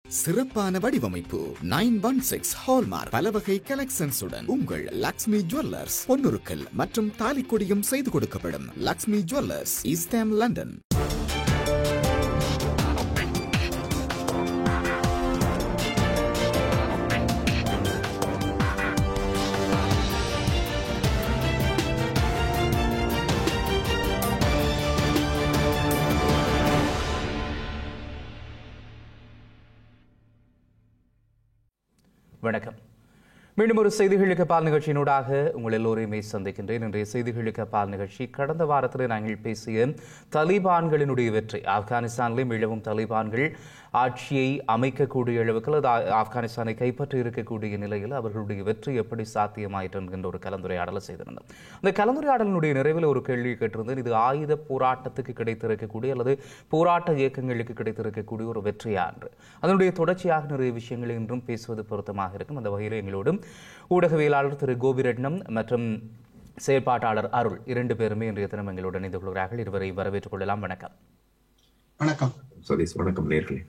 சிறப்பான வடிவமைப்பு 916 ஹால்மார்க் பலவகை கலெக்ஷன்ஸுடன் உங்கள் லக்ஷ்மி ஜுவல்லர்ஸ் பொன்னுருக்கல் மற்றும் தாலிக்கொடியும் செய்து கொடுக்கப்படும். லக்ஷ்மி ஜுவல்லர்ஸ், ஈஸ்ட் ஹாம், லண்டன். வணக்கம். மீண்டும் ஒரு செய்திகளுக்கு பால் நிகழ்ச்சியினூடாக உங்கள் எல்லோரையுமே சந்திக்கின்றேன். இன்றைய செய்திகளுக்கு பால் நிகழ்ச்சி கடந்த வாரத்தில் நாங்கள் பேசிய தலிபான்களினுடைய வெற்றி, ஆப்கானிஸ்தானிலே மீளவும் தலிபான்கள் ஆட்சியை அமைக்கக்கூடிய அளவுக்கு அல்லது ஆப்கானிஸ்தானை கைப்பற்றி இருக்கக்கூடிய நிலையில் அவர்களுடைய வெற்றி எப்படி சாத்தியமாயிற்று என்கின்ற ஒரு கலந்துரையாடலை செய்திருந்தோம். அந்த கலந்துரையாடலினுடைய நிறைவில் ஒரு கேள்வி கேட்டிருந்தேன். இது ஆயுத போராட்டத்துக்கு கிடைத்திருக்கக்கூடிய அல்லது போராட்ட இயக்கங்களுக்கு கிடைத்திருக்கக்கூடிய ஒரு வெற்றியா என்று. அதனுடைய தொடர்ச்சியாக நிறைய விஷயங்களை இன்றும் பேசுவது பொருத்தமாக இருக்கும். அந்த வகையில் எங்களோடும் ஊடகவியலாளர் திரு கோபிரட்னம் மற்றும் செயற்பாட்டாளர் அருள் இரண்டு பேருமே இன்றைய தினம் எங்களோடு இணைந்து கொள்கிறார்கள். இருவரை வரவேற்றுக் கொள்ளலாம். வணக்கம். வணக்கம் சதீஷ். வணக்கம் நேர்களே.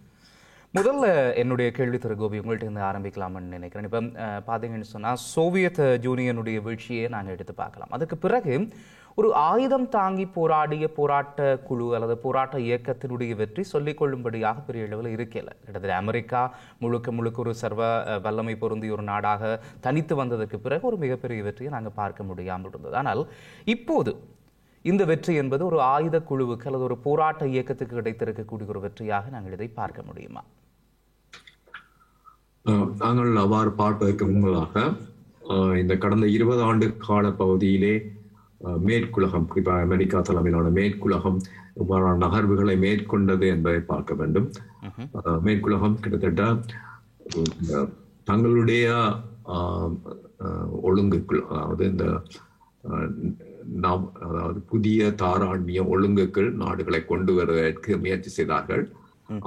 முதல்ல என்னுடைய கேள்வி திரு கோபி உங்கள்கிட்ட இருந்து ஆரம்பிக்கலாம்னு நினைக்கிறேன். இப்போ பார்த்தீங்கன்னு சொன்னால் சோவியத் யூனியனுடைய வீழ்ச்சியை நாங்கள் எடுத்து பார்க்கலாம். அதுக்கு பிறகு ஒரு ஆயுதம் தாங்கி போராடிய போராட்ட குழு அல்லது போராட்ட இயக்கத்தினுடைய வெற்றி சொல்லிக் கொள்ளும்படியாக பெரிய அளவில் இருக்கல. கிட்டத்தட்ட அமெரிக்கா முழுக்க ஒரு சர்வ வல்லமை பொருந்திய ஒரு நாடாக தனித்து வந்ததற்கு பிறகு ஒரு மிகப்பெரிய வெற்றியை நாங்கள் பார்க்க முடியாமல் இருந்தது. ஆனால் இப்போது இந்த வெற்றி என்பது ஒரு ஆயுத குழுவுக்கு அல்லது ஒரு போராட்ட இயக்கத்துக்கு கிடைத்திருக்கக்கூடிய ஒரு வெற்றியாக நாங்கள் இதை பார்க்க முடியுமா? நாங்கள் அவ்வாறு பார்ப்பதற்கு முன்பதாக இந்த கடந்த 20 ஆண்டு கால பகுதியிலே மேற்குலகம், குறிப்பாக அமெரிக்கா தலைமையிலான மேற்குலகம் இவ்வாறான நகர்வுகளை மேற்கொண்டது என்பதை பார்க்க வேண்டும். மேற்குலகம் கிட்டத்தட்ட தங்களுடைய ஒழுங்குக்குள், அதாவது இந்த அதாவது புதிய தாராண்மிய ஒழுங்குகள் நாடுகளை கொண்டு வருவதற்கு முயற்சி செய்தார்கள்.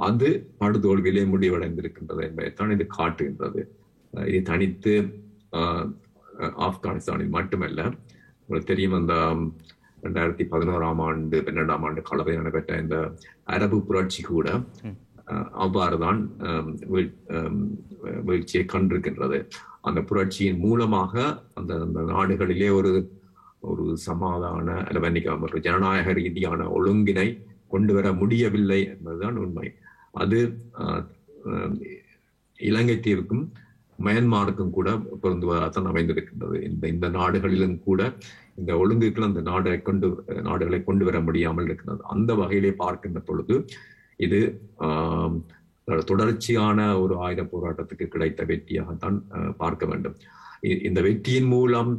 அது படுதோல்வியிலே முடிவடைந்திருக்கின்றது என்பதைத்தான் இது காட்டுகின்றது. இது தனித்து ஆப்கானிஸ்தானில் மட்டுமல்ல, உங்களுக்கு தெரியும், அந்த 2011ஆம் ஆண்டு 12ஆம் ஆண்டு காலத்தில் நடைபெற்ற இந்த அரபு புரட்சி கூட அவ்வாறுதான் வீழ்ச்சியை கண்டிருக்கின்றது. அந்த புரட்சியின் மூலமாக அந்த நாடுகளிலே ஒரு சமாதான அல்லது ஜனநாயக ரீதியான ஒழுங்கினை கொண்டு வர முடியவில்லை என்பதுதான் உண்மை. அது இலங்கை தீர்க்கும் மயன்மாருக்கும் கூட பொருந்துவதாகத்தான் அமைந்திருக்கின்றது. இந்த நாடுகளிலும் கூட இந்த ஒழுங்குகள் அந்த நாடுகளை கொண்டு வர முடியாமல் இருக்கிறது. அந்த வகையிலே பார்க்கின்ற பொழுது இது தொடர்ச்சியான ஒரு ஆயுத போராட்டத்துக்கு கிடைத்த வெற்றியாகத்தான் பார்க்க வேண்டும். இந்த வெற்றியின் மூலம்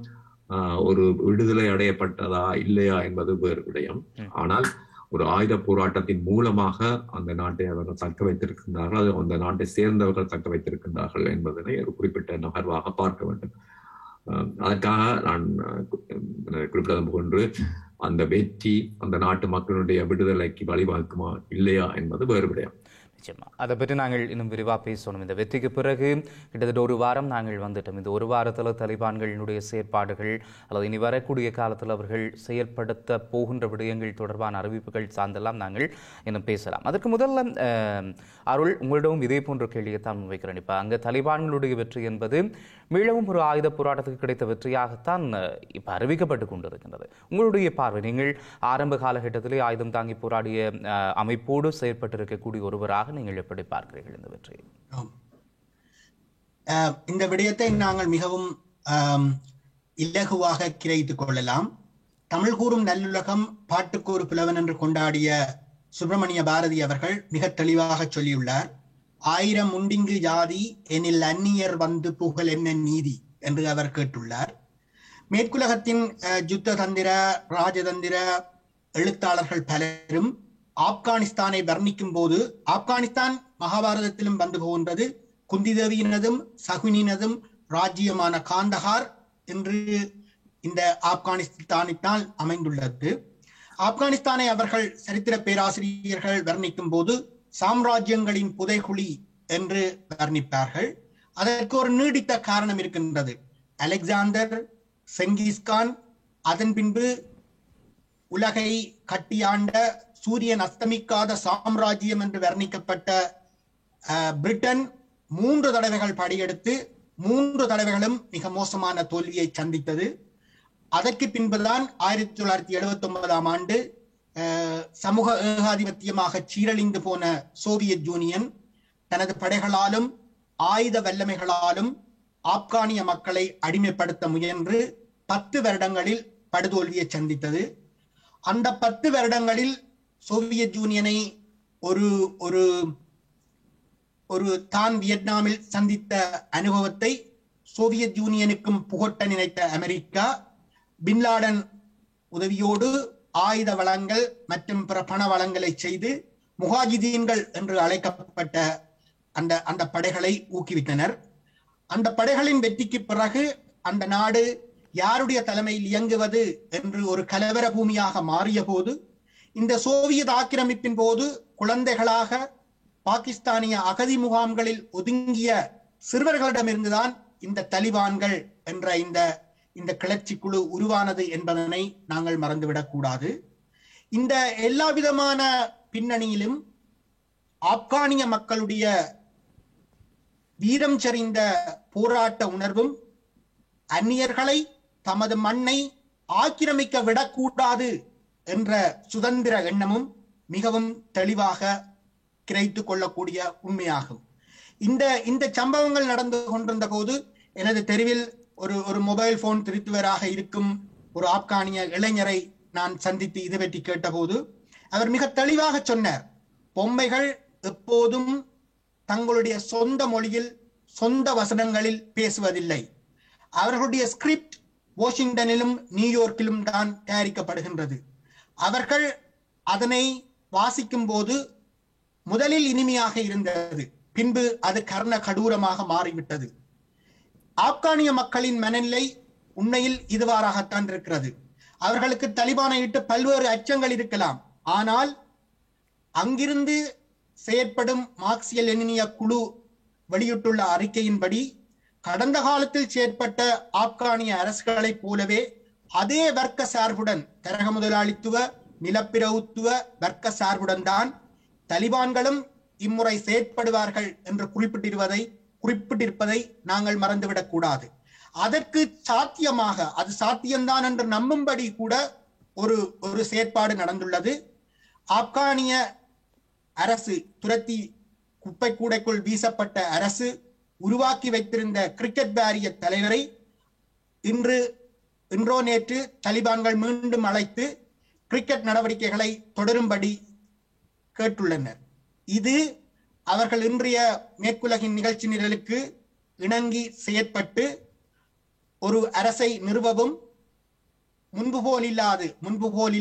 ஒரு விடுதலை அடையப்பட்டதா இல்லையா என்பது வேறு விடயம். ஆனால் ஒரு ஆயுத போராட்டத்தின் மூலமாக அந்த நாட்டை அவர்கள் தக்க வைத்திருக்கின்றார்கள், அந்த நாட்டை சேர்ந்தவர்கள் தக்க வைத்திருக்கின்றார்கள் என்பதனை ஒரு குறிப்பிட்ட நகர்வாக பார்க்க வேண்டும். அதற்காக நான் குறிப்பிட்டது போன்று அந்த வெற்றி அந்த நாட்டு மக்களுடைய விடுதலைக்கு வழிவகுக்குமா இல்லையா என்பது வேறு விடயம். நிச்சயமா அதை பற்றி நாங்கள் இன்னும் விரிவாக பேசணும். இந்த வெற்றிக்கு பிறகு கிட்டத்தட்ட ஒரு வாரம் நாங்கள் வந்துட்டோம். இந்த ஒரு வாரத்தில் தலிபான்களினுடைய செயற்பாடுகள் அல்லது இனி வரக்கூடிய காலத்தில் அவர்கள் செயல்படுத்த போகின்ற விடயங்கள் தொடர்பான அறிவிப்புகள் சார்ந்தெல்லாம் நாங்கள் இன்னும் பேசலாம். அதற்கு முதல்ல அருள், உங்களிடமும் இதே போன்ற கேள்வியைத்தான் முன்வைக்கிறேன். இப்போ அங்கே தலிபான்களுடைய வெற்றி என்பது மீளவும் ஒரு ஆயுத போராட்டத்துக்கு கிடைத்த வெற்றியாகத்தான் இப்போ அறிவிக்கப்பட்டு கொண்டிருக்கின்றது. உங்களுடைய பார்வை, நீங்கள் ஆரம்ப காலகட்டத்திலே ஆயுதம் தாங்கி போராடிய அமைப்போடு செயற்பட்டிருக்கக்கூடிய ஒருவராக நீங்கள் எப்படி பார்க்கிறீர்கள் இந்த வெற்றியை? இந்த விடயத்தை நாங்கள் மிகவும் இலகுவாக கிரகித்துக் கொள்ளலாம். தமிழ் கூறும் நல்லுலகம் பாட்டுக்கு ஒரு புலவன் என்று கொண்டாடிய சுப்பிரமணிய பாரதி அவர்கள் மிக தெளிவாக சொல்லியுள்ளார். 1000 உண்டிங்கு ஜாதி எனில் அந்நியர் வந்து புகழ் என்ன நீதி என்று அவர் கேட்டுள்ளார். மேற்குலகத்தின் யுத்த தந்திர ராஜதந்திர எழுத்தாளர்கள் பலரும் ஆப்கானிஸ்தானை வர்ணிக்கும் போது, ஆப்கானிஸ்தான் மகாபாரதத்திலும் வந்து போகின்றது, குந்தி தேவியினதும் சகுனினதும் ராஜ்யமான காந்தஹார் என்று இந்த ஆப்கானிஸ்தானினால் அமைந்துள்ளது. ஆப்கானிஸ்தானை அவர்கள் சரித்திர பேராசிரியர்கள் வர்ணிக்கும் போது சாம்ராஜ்யங்களின் புதைகுழி என்று வர்ணிப்பார்கள். அதற்கு ஒரு நீடித்த காரணம் இருக்கின்றது. அலெக்சாண்டர், செங்கிஸ்கான், அதன் பின்பு உலகை கட்டியாண்ட சூரியன் அஸ்தமிக்காத சாம்ராஜ்யம் என்று வர்ணிக்கப்பட்ட பிரிட்டன் 3 தடவைகள் படையெடுத்து 3 தடவைகளும் மிக மோசமான தோல்வியை சந்தித்தது. அதற்கு பின்புதான் 1979ஆம் ஆண்டு சமூக ஏகாதிபத்தியமாக சீரழிந்து போன சோவியத் யூனியன் தனது படைகளாலும் ஆயுத வல்லமைகளாலும் ஆப்கானிய மக்களை அடிமைப்படுத்த முயன்று 10 வருடங்களில் படுதோல்வியை சந்தித்தது. அந்த 10 வருடங்களில் சோவியத் யூனியனை ஒரு தான் வியட்நாமில் சந்தித்த அனுபவத்தை சோவியத் யூனியனுக்கும் புகட்ட நினைத்த அமெரிக்கா பின்லாடன் உதவியோடு ஆயுத வளங்கள் மற்றும் பிற பண வளங்களை செய்து முஹாஜிதீன்கள் என்று அழைக்கப்பட்ட அந்த படைகளை ஊக்குவித்தனர். அந்த படைகளின் வெற்றிக்கு பிறகு அந்த நாடு யாருடைய தலைமையில் இயங்குவது என்று ஒரு கலவர பூமியாக மாறிய போது இந்த சோவியத் ஆக்கிரமிப்பின் போது குழந்தைகளாக பாகிஸ்தானிய அகதி முகாம்களில் ஒதுங்கிய சிறுவர்களிடமிருந்துதான் இந்த தலிபான்கள் என்ற இந்த கிளர்ச்சி குழு உருவானது என்பதனை நாங்கள் மறந்துவிடக் கூடாது. இந்த எல்லா விதமான பின்னணியிலும் ஆப்கானிய மக்களுடைய வீரம் செறிந்த போராட்ட உணர்வும் அந்நியர்களை தமது மண்ணை ஆக்கிரமிக்க விடக்கூடாது என்ற சுதந்திர எண்ணமும் மிகவும் தெளிவாக கிரகித்துக் கொள்ளக்கூடிய உண்மையாகும். இந்த சம்பவங்கள் நடந்து கொண்டிருந்த போது எனது தெருவில் ஒரு மொபைல் போன் திருத்துவராக இருக்கும் ஒரு ஆப்கானிய இளைஞரை நான் சந்தித்து இது பற்றி கேட்டபோது அவர் மிக தெளிவாக சொன்னார், பொம்மைகள் எப்போதும் தங்களுடைய சொந்த மொழியில் சொந்த வசனங்களில் பேசுவதில்லை. அவர்களுடைய ஸ்கிரிப்ட் வாஷிங்டனிலும் நியூயார்க்கிலும் தான் தயாரிக்கப்படுகின்றது. அவர்கள் அதனை வாசிக்கும் போது முதலில் இனிமையாக இருந்தது, பின்பு அது கர்ண கடூரமாக மாறிவிட்டது. ஆப்கானிய மக்களின் மனநிலை உண்மையில் இதுவாறாகத்தான் இருக்கிறது. அவர்களுக்கு தலிபானை இட்டு பல்வேறு அச்சங்கள் இருக்கலாம், ஆனால் அங்கிருந்து செயற்படும் மார்க்சிய லெனினிய குழு வெளியிட்டுள்ள அறிக்கையின்படி கடந்த காலத்தில் செயற்பட்ட ஆப்கானிய அரசுகளைப் போலவே அதே வர்க்க சார்புடன் தரக முதலாளித்துவ நிலப்பிரவுத்துவ வர்க்க சார்புடன் தான் தலிபான்களும் இம்முறை செயற்படுவார்கள் என்று குறிப்பிட்டிருப்பதை நாங்கள் மறந்துவிடக் கூடாது. அதற்கு சாத்தியமாக அது சாத்தியம்தான் என்று நம்பும்படி கூட ஒரு செயற்பாடு நடந்துள்ளது. ஆப்கானிய அரசு துரத்தி குப்பை கூடைக்குள் வீசப்பட்ட அரசு உருவாக்கி வைத்திருந்த கிரிக்கெட் வாரிய தலைவரை இன்றோ நேற்று தலிபான்கள் மீண்டும் அழைத்து கிரிக்கெட் நடவடிக்கைகளை தொடரும்படி கேட்டுள்ளனர். இது அவர்கள் இன்றைய மேற்குலகின் நிகழ்ச்சி நிரலுக்கு இணங்கி செயற்பட்டு ஒரு அரசை நிறுவவும் முன்பு போல்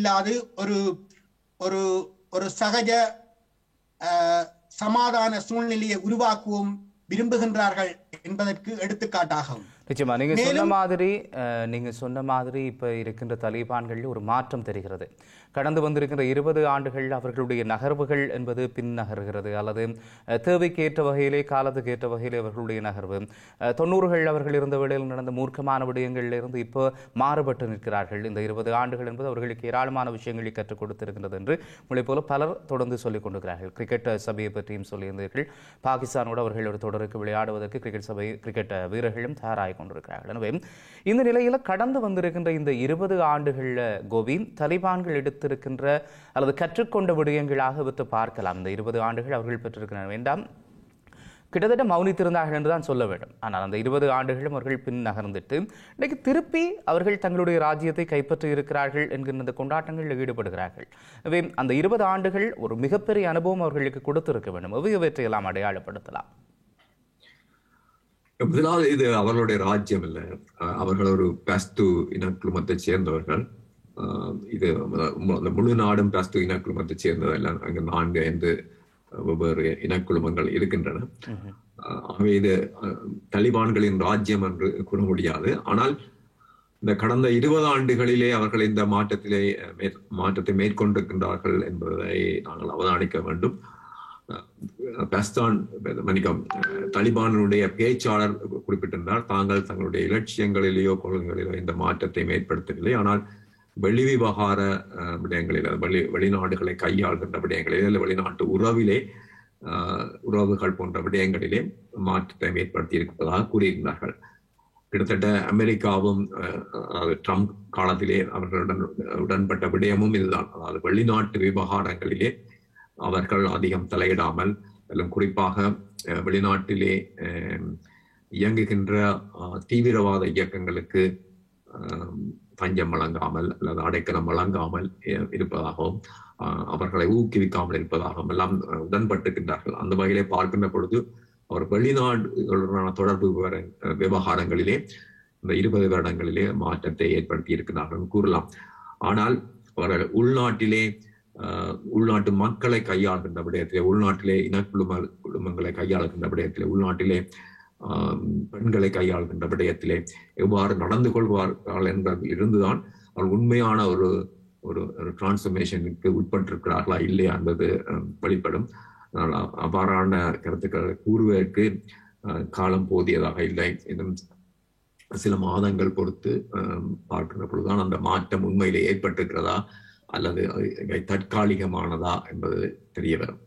இல்லாது ஒரு சகஜ சமாதான சூழ்நிலையை உருவாக்கவும் விரும்புகின்றார்கள் என்பதற்கு எடுத்துக்காட்டாகும். நிச்சயமா நீங்க சொன்ன மாதிரி இப்ப இருக்கின்ற தலிபான்களில் ஒரு மாற்றம் தெரிகிறது. கடந்து வந்திருக்கின்ற 20 ஆண்டுகள் அவர்களுடைய நகர்வுகள் என்பது பின் நகர்கிறது, அல்லது தேவைக்கேற்ற வகையிலே காலத்துக்கு ஏற்ற வகையிலே அவர்களுடைய நகர்வு 90கள் அவர்கள் இருந்த வேளையில் நடந்த மூர்க்கமான விடயங்களில் இருந்து இப்போ மாறுபட்டு நிற்கிறார்கள். இந்த 20 ஆண்டுகள் என்பது அவர்களுக்கு ஏராளமான விஷயங்களை கற்றுக் கொடுத்திருக்கிறது என்று உங்களை போல பலர் தொடர்ந்து சொல்லிக் கொண்டிருக்கிறார்கள். கிரிக்கெட் சபையை பற்றியும் சொல்லியிருந்தீர்கள். பாகிஸ்தானோடு அவர்கள் ஒரு தொடருக்கு விளையாடுவதற்கு கிரிக்கெட் வீரர்களும் தயாராக கொண்டிருக்கிறார்கள். எனவே இந்த நிலையில கடந்து வந்திருக்கின்ற இந்த 20 ஆண்டுகள்ல கோவிந்த் தலிபான்கள் எடுத்திருக்கின்ற அல்லது கற்றுக்கொண்ட விடயங்களாக விட்டு பார்க்கலாம். இந்த 20 ஆண்டுகள் அவர்கள் பெற்றிருக்கிறார் வேண்டாம், கிட்டத்தட்ட மௌனித்திருந்தார்கள் என்றுதான் சொல்ல வேண்டும். ஆனால் அந்த 20 ஆண்டுகளும் அவர்கள் பின் நகர்ந்துட்டு இன்னைக்கு திருப்பி அவர்கள் தங்களுடைய ராஜ்யத்தை கைப்பற்றி இருக்கிறார்கள் என்கின்ற இந்த கொண்டாட்டங்களில் ஈடுபடுகிறார்கள். எனவே அந்த 20 ஆண்டுகள் ஒரு மிகப்பெரிய அனுபவம் அவர்களுக்கு கொடுத்திருக்க வேண்டும். எவ்வளவற்றையெல்லாம் அடையாளப்படுத்தலாம்? முதலாவது, இது அவர்களுடைய ராஜ்யம் இல்லை, அவர்கள் ஒரு பஸ்து இனக்குழுமத்தை சேர்ந்தவர்கள். இது முழு நாடும் பஸ்து இனக்குழுமத்தை சேர்ந்ததெல்லாம் அங்கு 4-5 வெவ்வேறு இனக்குழுமங்கள் இருக்கின்றன. ஆகவே இது தலிபான்களின் ராஜ்யம் என்று கூற முடியாது. ஆனால் இந்த கடந்த 20 ஆண்டுகளிலே அவர்கள் இந்த மாற்றத்தை மேற்கொண்டிருக்கின்றார்கள் என்பதை நாங்கள் அவதானிக்க வேண்டும். தலிபானுடைய பேச்சாளர் குறிப்பிட்டிருந்தார், தாங்கள் தங்களுடைய இலட்சியங்களிலேயோ கொள்கைகளிலோ இந்த மாற்றத்தை மேற்படுத்தவில்லை, ஆனால் வெளி விவகார விடயங்களில் வெளிநாடுகளை கையாள்கின்ற விடயங்களில் வெளிநாட்டு உறவிலே உறவுகள் போன்ற விடயங்களிலே மாற்றத்தை ஏற்படுத்தி இருப்பதாக கூறியிருந்தார்கள். கிட்டத்தட்ட அமெரிக்காவும் ட்ரம்ப் காலத்திலே அவர்களுடன் உடன்பட்ட விடயமும் இதுதான். அதாவது வெளிநாட்டு விவகாரங்களிலே அவர்கள் அதிகம் தலையிடாமல், மேலும் குறிப்பாக வெளிநாட்டிலே இயங்குகின்ற தீவிரவாத இயக்கங்களுக்கு பஞ்சம் வழங்காமல் அல்லது அடைக்கலம் வழங்காமல் இருப்பதாகவும் அவர்களை ஊக்குவிக்காமல் இருப்பதாகவும் எல்லாம் உடன்பட்டுகின்றார்கள். அந்த வகையிலே பார்க்கின்ற பொழுது அவர் வெளிநாடுகளுடனான தொடர்பு விவகாரங்களிலே இந்த 20 வருடங்களிலே மாற்றத்தை ஏற்படுத்தி இருக்கிறார்கள் கூறலாம். ஆனால் அவர்கள் உள்நாட்டு மக்களை கையாளுகின்ற விடயத்திலே, உள்நாட்டிலே குடும்பங்களை கையாளுகின்ற விடயத்திலே, உள்நாட்டிலே பெண்களை கையாளுகின்ற விடயத்திலே எவ்வாறு நடந்து கொள்வார்கள் என்பதில் இருந்துதான் அவர் உண்மையான ஒரு ஒரு டிரான்ஸ்ஃபர்மேஷனுக்கு உட்பட்டிருக்கிறார்களா இல்லையா என்பது வெளிப்படும். அவ்வாறான கருத்துக்களை கூறுவதற்கு காலம் போதியதாக இல்லை. இன்னும் சில மாதங்கள் பொறுத்து பார்க்கின்ற பொழுதுதான் அந்த மாற்றம் உண்மையிலே ஏற்பட்டிருக்கிறதா அல்லது தற்காலிகமானதா என்பது தெரிய வரும்.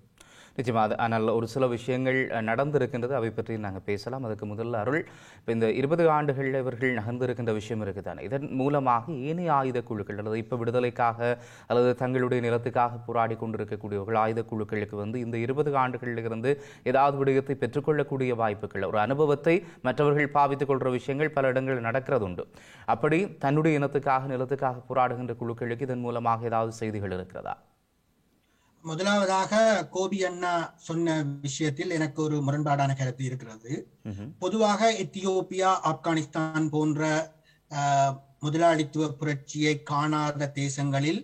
நிச்சயமாக. ஆனால் ஒரு சில விஷயங்கள் நடந்திருக்கின்றது, அவை பற்றி நாங்கள் பேசலாம். அதுக்கு முதல்ல அருள், இப்போ இந்த 20 ஆண்டுகளில் இவர்கள் நகர்ந்திருக்கின்ற விஷயம் இருக்குதானே, இதன் மூலமாக ஏனைய ஆயுத குழுக்கள் அல்லது இப்போ விடுதலைக்காக அல்லது தங்களுடைய நிலத்துக்காக போராடி கொண்டிருக்கக்கூடியவர்கள் ஆயுத குழுக்களுக்கு இந்த 20 ஆண்டுகளிலிருந்து ஏதாவது விடயத்தை பெற்றுக்கொள்ளக்கூடிய வாய்ப்புகள், ஒரு அனுபவத்தை மற்றவர்கள் பாவித்துக் கொள்கிற விஷயங்கள் பல இடங்களில் நடக்கிறது உண்டு. அப்படி தன்னுடைய இனத்துக்காக நிலத்துக்காக போராடுகின்ற குழுக்களுக்கு இதன் மூலமாக ஏதாவது செய்திகள் இருக்கிறதா? முதலாவதாக கோபி அண்ணா சொன்ன விஷயத்தில் எனக்கு ஒரு முரண்பாடான கருத்து இருக்கிறது. பொதுவாக எத்தியோப்பியா, ஆப்கானிஸ்தான் போன்ற முதலாளித்துவ புரட்சியை காணாத தேசங்களில்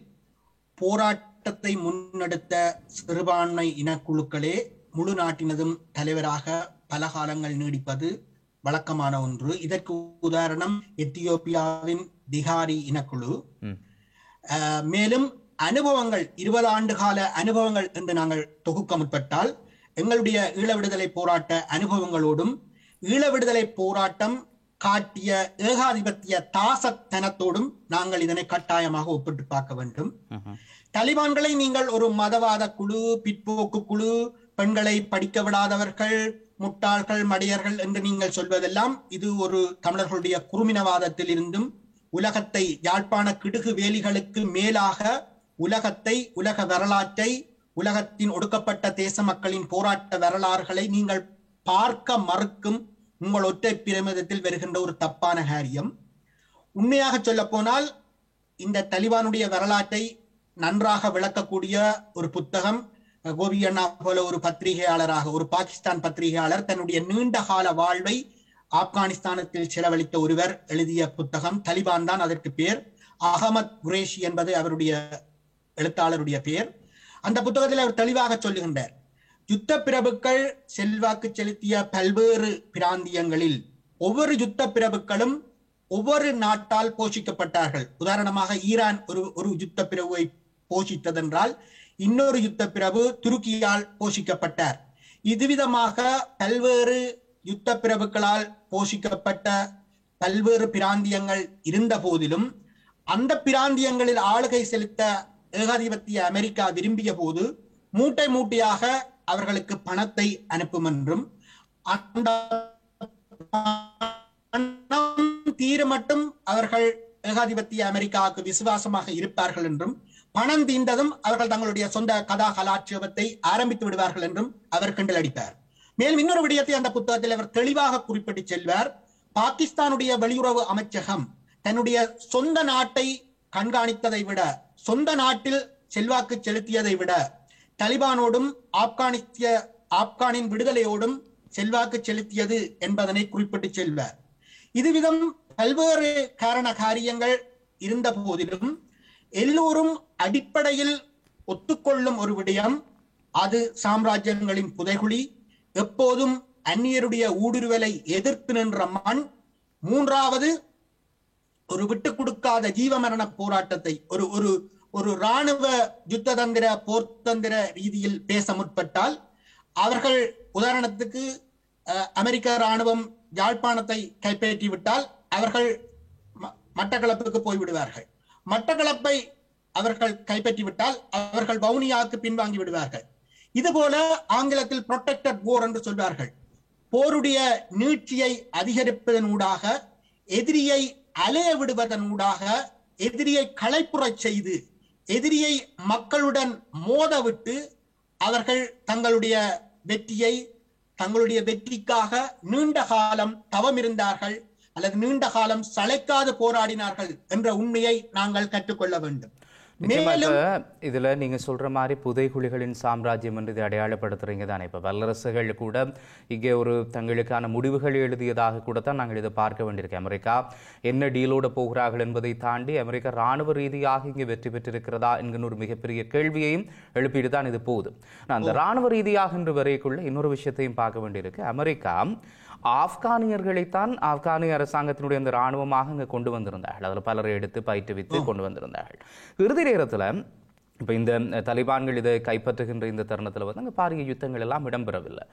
போராட்டத்தை முன்னெடுத்த சிறுபான்மை இனக்குழுக்களே முழு நாட்டினதும் தலைவராக பல காலங்கள் நீடிப்பது வழக்கமான ஒன்று. இதற்கு உதாரணம் எத்தியோப்பியாவின் திகாரி இனக்குழு. மேலும் அனுபவங்கள், 20 ஆண்டு கால அனுபவங்கள் என்று நாங்கள் தொகுக்க முற்பட்டால் எங்களுடைய ஈழ விடுதலை போராட்ட அனுபவங்களோடும் ஈழ விடுதலை போராட்டம் காட்டிய ஏகாதிபத்திய தாசத்தனத்தோடும் நாங்கள் இதனை கட்டாயமாக ஒப்பிட்டு பார்க்க வேண்டும். தலிபான்களை நீங்கள் ஒரு மதவாத குழு, பிற்போக்கு குழு, பெண்களை படிக்க விடாதவர்கள், முட்டாள்கள், மடையர்கள் என்று நீங்கள் சொல்வதெல்லாம் இது ஒரு தமிழர்களுடைய குறுமினவாதத்தில் இருந்தும் உலகத்தை, யாழ்ப்பாண கிடுகு வேலிகளுக்கு மேலாக உலகத்தை, உலக வரலாற்றை, உலகத்தின் ஒடுக்கப்பட்ட தேச மக்களின் போராட்ட வரலாறுகளை நீங்கள் பார்க்க மறுக்கும் உங்கள் ஒற்றை பிரமிதத்தில் வருகின்ற ஒரு தப்பான காரியம். உண்மையாக சொல்ல போனால் இந்த தலிபானுடைய வரலாற்றை நன்றாக விளக்கக்கூடிய ஒரு புத்தகம், கோபி அண்ணா போல ஒரு பத்திரிகையாளராக, ஒரு பாகிஸ்தான் பத்திரிகையாளர் தன்னுடைய நீண்ட கால வாழ்வை ஆப்கானிஸ்தானத்தில் செலவழித்த ஒருவர் எழுதிய புத்தகம். தலிபான் தான் அதற்கு பேர். அகமத் குரேஷி என்பது அவருடைய எழுத்தாளருடைய பெயர். அந்த புத்தகத்தில் அவர் தெளிவாக சொல்லுகின்றார், யுத்த பிரபுக்கள் செல்வாக்கு செலுத்திய பல்வேறு பிராந்தியங்களில் ஒவ்வொரு யுத்த பிரபுக்களும் ஒவ்வொரு நாட்டால் போஷிக்கப்பட்டார்கள். உதாரணமாக ஈரான் ஒரு யுத்த பிரபுவை போஷித்ததென்றால் இன்னொரு யுத்த பிரபு துருக்கியால் போஷிக்கப்பட்டார். இதுவிதமாக பல்வேறு யுத்த பிரபுக்களால் போஷிக்கப்பட்ட பல்வேறு பிராந்தியங்கள் இருந்த போதிலும் அந்த பிராந்தியங்களில் ஆளுகை செலுத்த ஏகாதிபத்திய அமெரிக்கா விரும்பிய போது மூட்டை மூட்டையாக அவர்களுக்கு பணத்தை அனுப்பும் என்றும் அந்த தீர மட்டும் அவர்கள் ஏகாதிபத்திய அமெரிக்காவுக்கு விசுவாசமாக இருப்பார்கள் என்றும், பணம் தீர்ந்ததும் அவர்கள் தங்களுடைய சொந்த கதா கலாட்சேபத்தை ஆரம்பித்து விடுவார்கள் என்றும் அவர் கிண்டல் அடிப்பார். மேலும் இன்னொரு விடயத்தை அந்த புத்தகத்தில் அவர் தெளிவாக குறிப்பிட்டு செல்வார். பாகிஸ்தானுடைய வெளியுறவு அமைச்சகம் தன்னுடைய சொந்த நாட்டை கண்காணித்ததை விட, சொந்த நாட்டில் செல்வாக்கு செலுத்தியதை விட தலிபானோடும் ஆப்கானின் விடுதலையோடும் செல்வாக்கு செலுத்தியது என்பதனை குறிப்பிட்டு செல்வார். இதுவிதம் பல்வேறு காரண காரியங்கள் இருந்த போதிலும் எல்லோரும் அடிப்படையில் ஒத்துக்கொள்ளும் ஒரு விடயம், அது சாம்ராஜ்யங்களின் புதைகுழி, எப்போதும் அந்நியருடைய ஊடுருவலை எதிர்த்து நின்ற மண், மூன்றாவது ஒரு விட்டு கொடுக்காத ஜீவமரண போராட்டத்தை ஒரு இராணுவ யுத்த தந்திர போர்த்தந்திர ரீதியில் பேச முற்பட்டால் அவர்கள், உதாரணத்துக்கு அமெரிக்க இராணுவம் யாழ்ப்பாணத்தை கைப்பற்றிவிட்டால் அவர்கள் மட்டக்களப்புக்கு போய்விடுவார்கள். மட்டக்களப்பை அவர்கள் கைப்பற்றிவிட்டால் அவர்கள் வவுனியாவுக்கு பின்வாங்கி விடுவார்கள். இதுபோல ஆங்கிலத்தில் புரொடெக்டட் போர் என்று சொல்வார்கள். போருடைய நீட்சியை அதிகரிப்பதனூடாக, எதிரியை அலைய விடுவதனூடாக, எதிரியை களைப்புறச் செய்து, எதிரியை மக்களுடன் மோதவிட்டு அவர்கள் தங்களுடைய வெற்றிக்காக நீண்ட காலம் தவம் இருந்தார்கள் அல்லது நீண்ட காலம் சளைக்காது போராடினார்கள் என்ற உண்மையை நாங்கள் கற்றுக்கொள்ள வேண்டும். இதுல நீங்க சொல்ற மாதிரி புதைகுழிகளின் சாம்ராஜ்யம் என்று இதை அடையாளப்படுத்துறீங்க தானே. இப்ப வல்லரசுகள் கூட இங்கே ஒரு தங்களுக்கான முடிவுகள் எழுதியதாக கூட தான் நாங்கள் இதை பார்க்க வேண்டியிருக்கோம். அமெரிக்கா என்ன டீலோட போகிறார்கள் என்பதை தாண்டி அமெரிக்கா ராணுவ ரீதியாக இங்கே வெற்றி பெற்றிருக்கிறதா என்கிற ஒரு மிகப்பெரிய கேள்வியையும் எழுப்பிட்டு தான் இது போகுது. அந்த ராணுவ ரீதியாக இன்று வரைக்குள்ள இன்னொரு விஷயத்தையும் பார்க்க வேண்டியிருக்கு. அமெரிக்கா ஆப்கானியர்களைத்தான் ஆப்கானிய அரசாங்கத்தினுடைய அந்த ராணுவமாக இங்கே கொண்டு வந்திருந்தார்கள். அதில் பலரை எடுத்து பயிற்றுவித்து கொண்டு வந்திருந்தார்கள். இறுதி நேரத்தில் இப்போ இந்த தலிபான்கள் இதை கைப்பற்றுகின்ற இந்த தருணத்தில் வந்து அங்கே பாரிய யுத்தங்கள் எல்லாம் இடம்பெறவில்லை.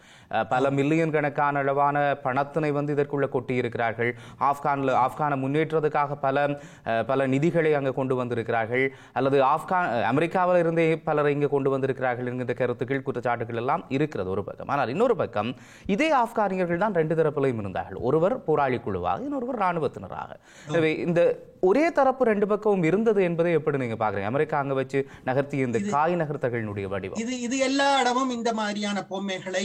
பல மில்லியன் கணக்கான அளவான பணத்தினை வந்து இதற்குள்ள கொட்டி இருக்கிறார்கள். ஆப்கானை முன்னேற்றதுக்காக பல நிதிகளை அங்கே கொண்டு வந்திருக்கிறார்கள். அல்லது அமெரிக்காவில் இருந்தே பலரை இங்கே கொண்டு வந்திருக்கிறார்கள் என்கின்ற கருத்துக்கள், குற்றச்சாட்டுகள் எல்லாம் இருக்கிறது ஒரு பக்கம். ஆனால் இன்னொரு பக்கம் இதே ஆப்கானியர்கள் தான் ரெண்டு தரப்பிலையும் இருந்தார்கள். ஒருவர் போராளி குழுவாக, இன்னொருவர் இராணுவத்தினராக. எனவே இந்த ஒரே தரப்பு ரெண்டு பக்கமும் இருந்தது என்பதை எப்படி நீங்க பாக்குறீங்க? அமெரிக்கா அங்க வச்சு நகர்த்திய இந்த காய் நகர்த்தகளினுடைய வடிவம் இது எல்லா இடமும் இந்த மாதிரியான பொம்மைகளை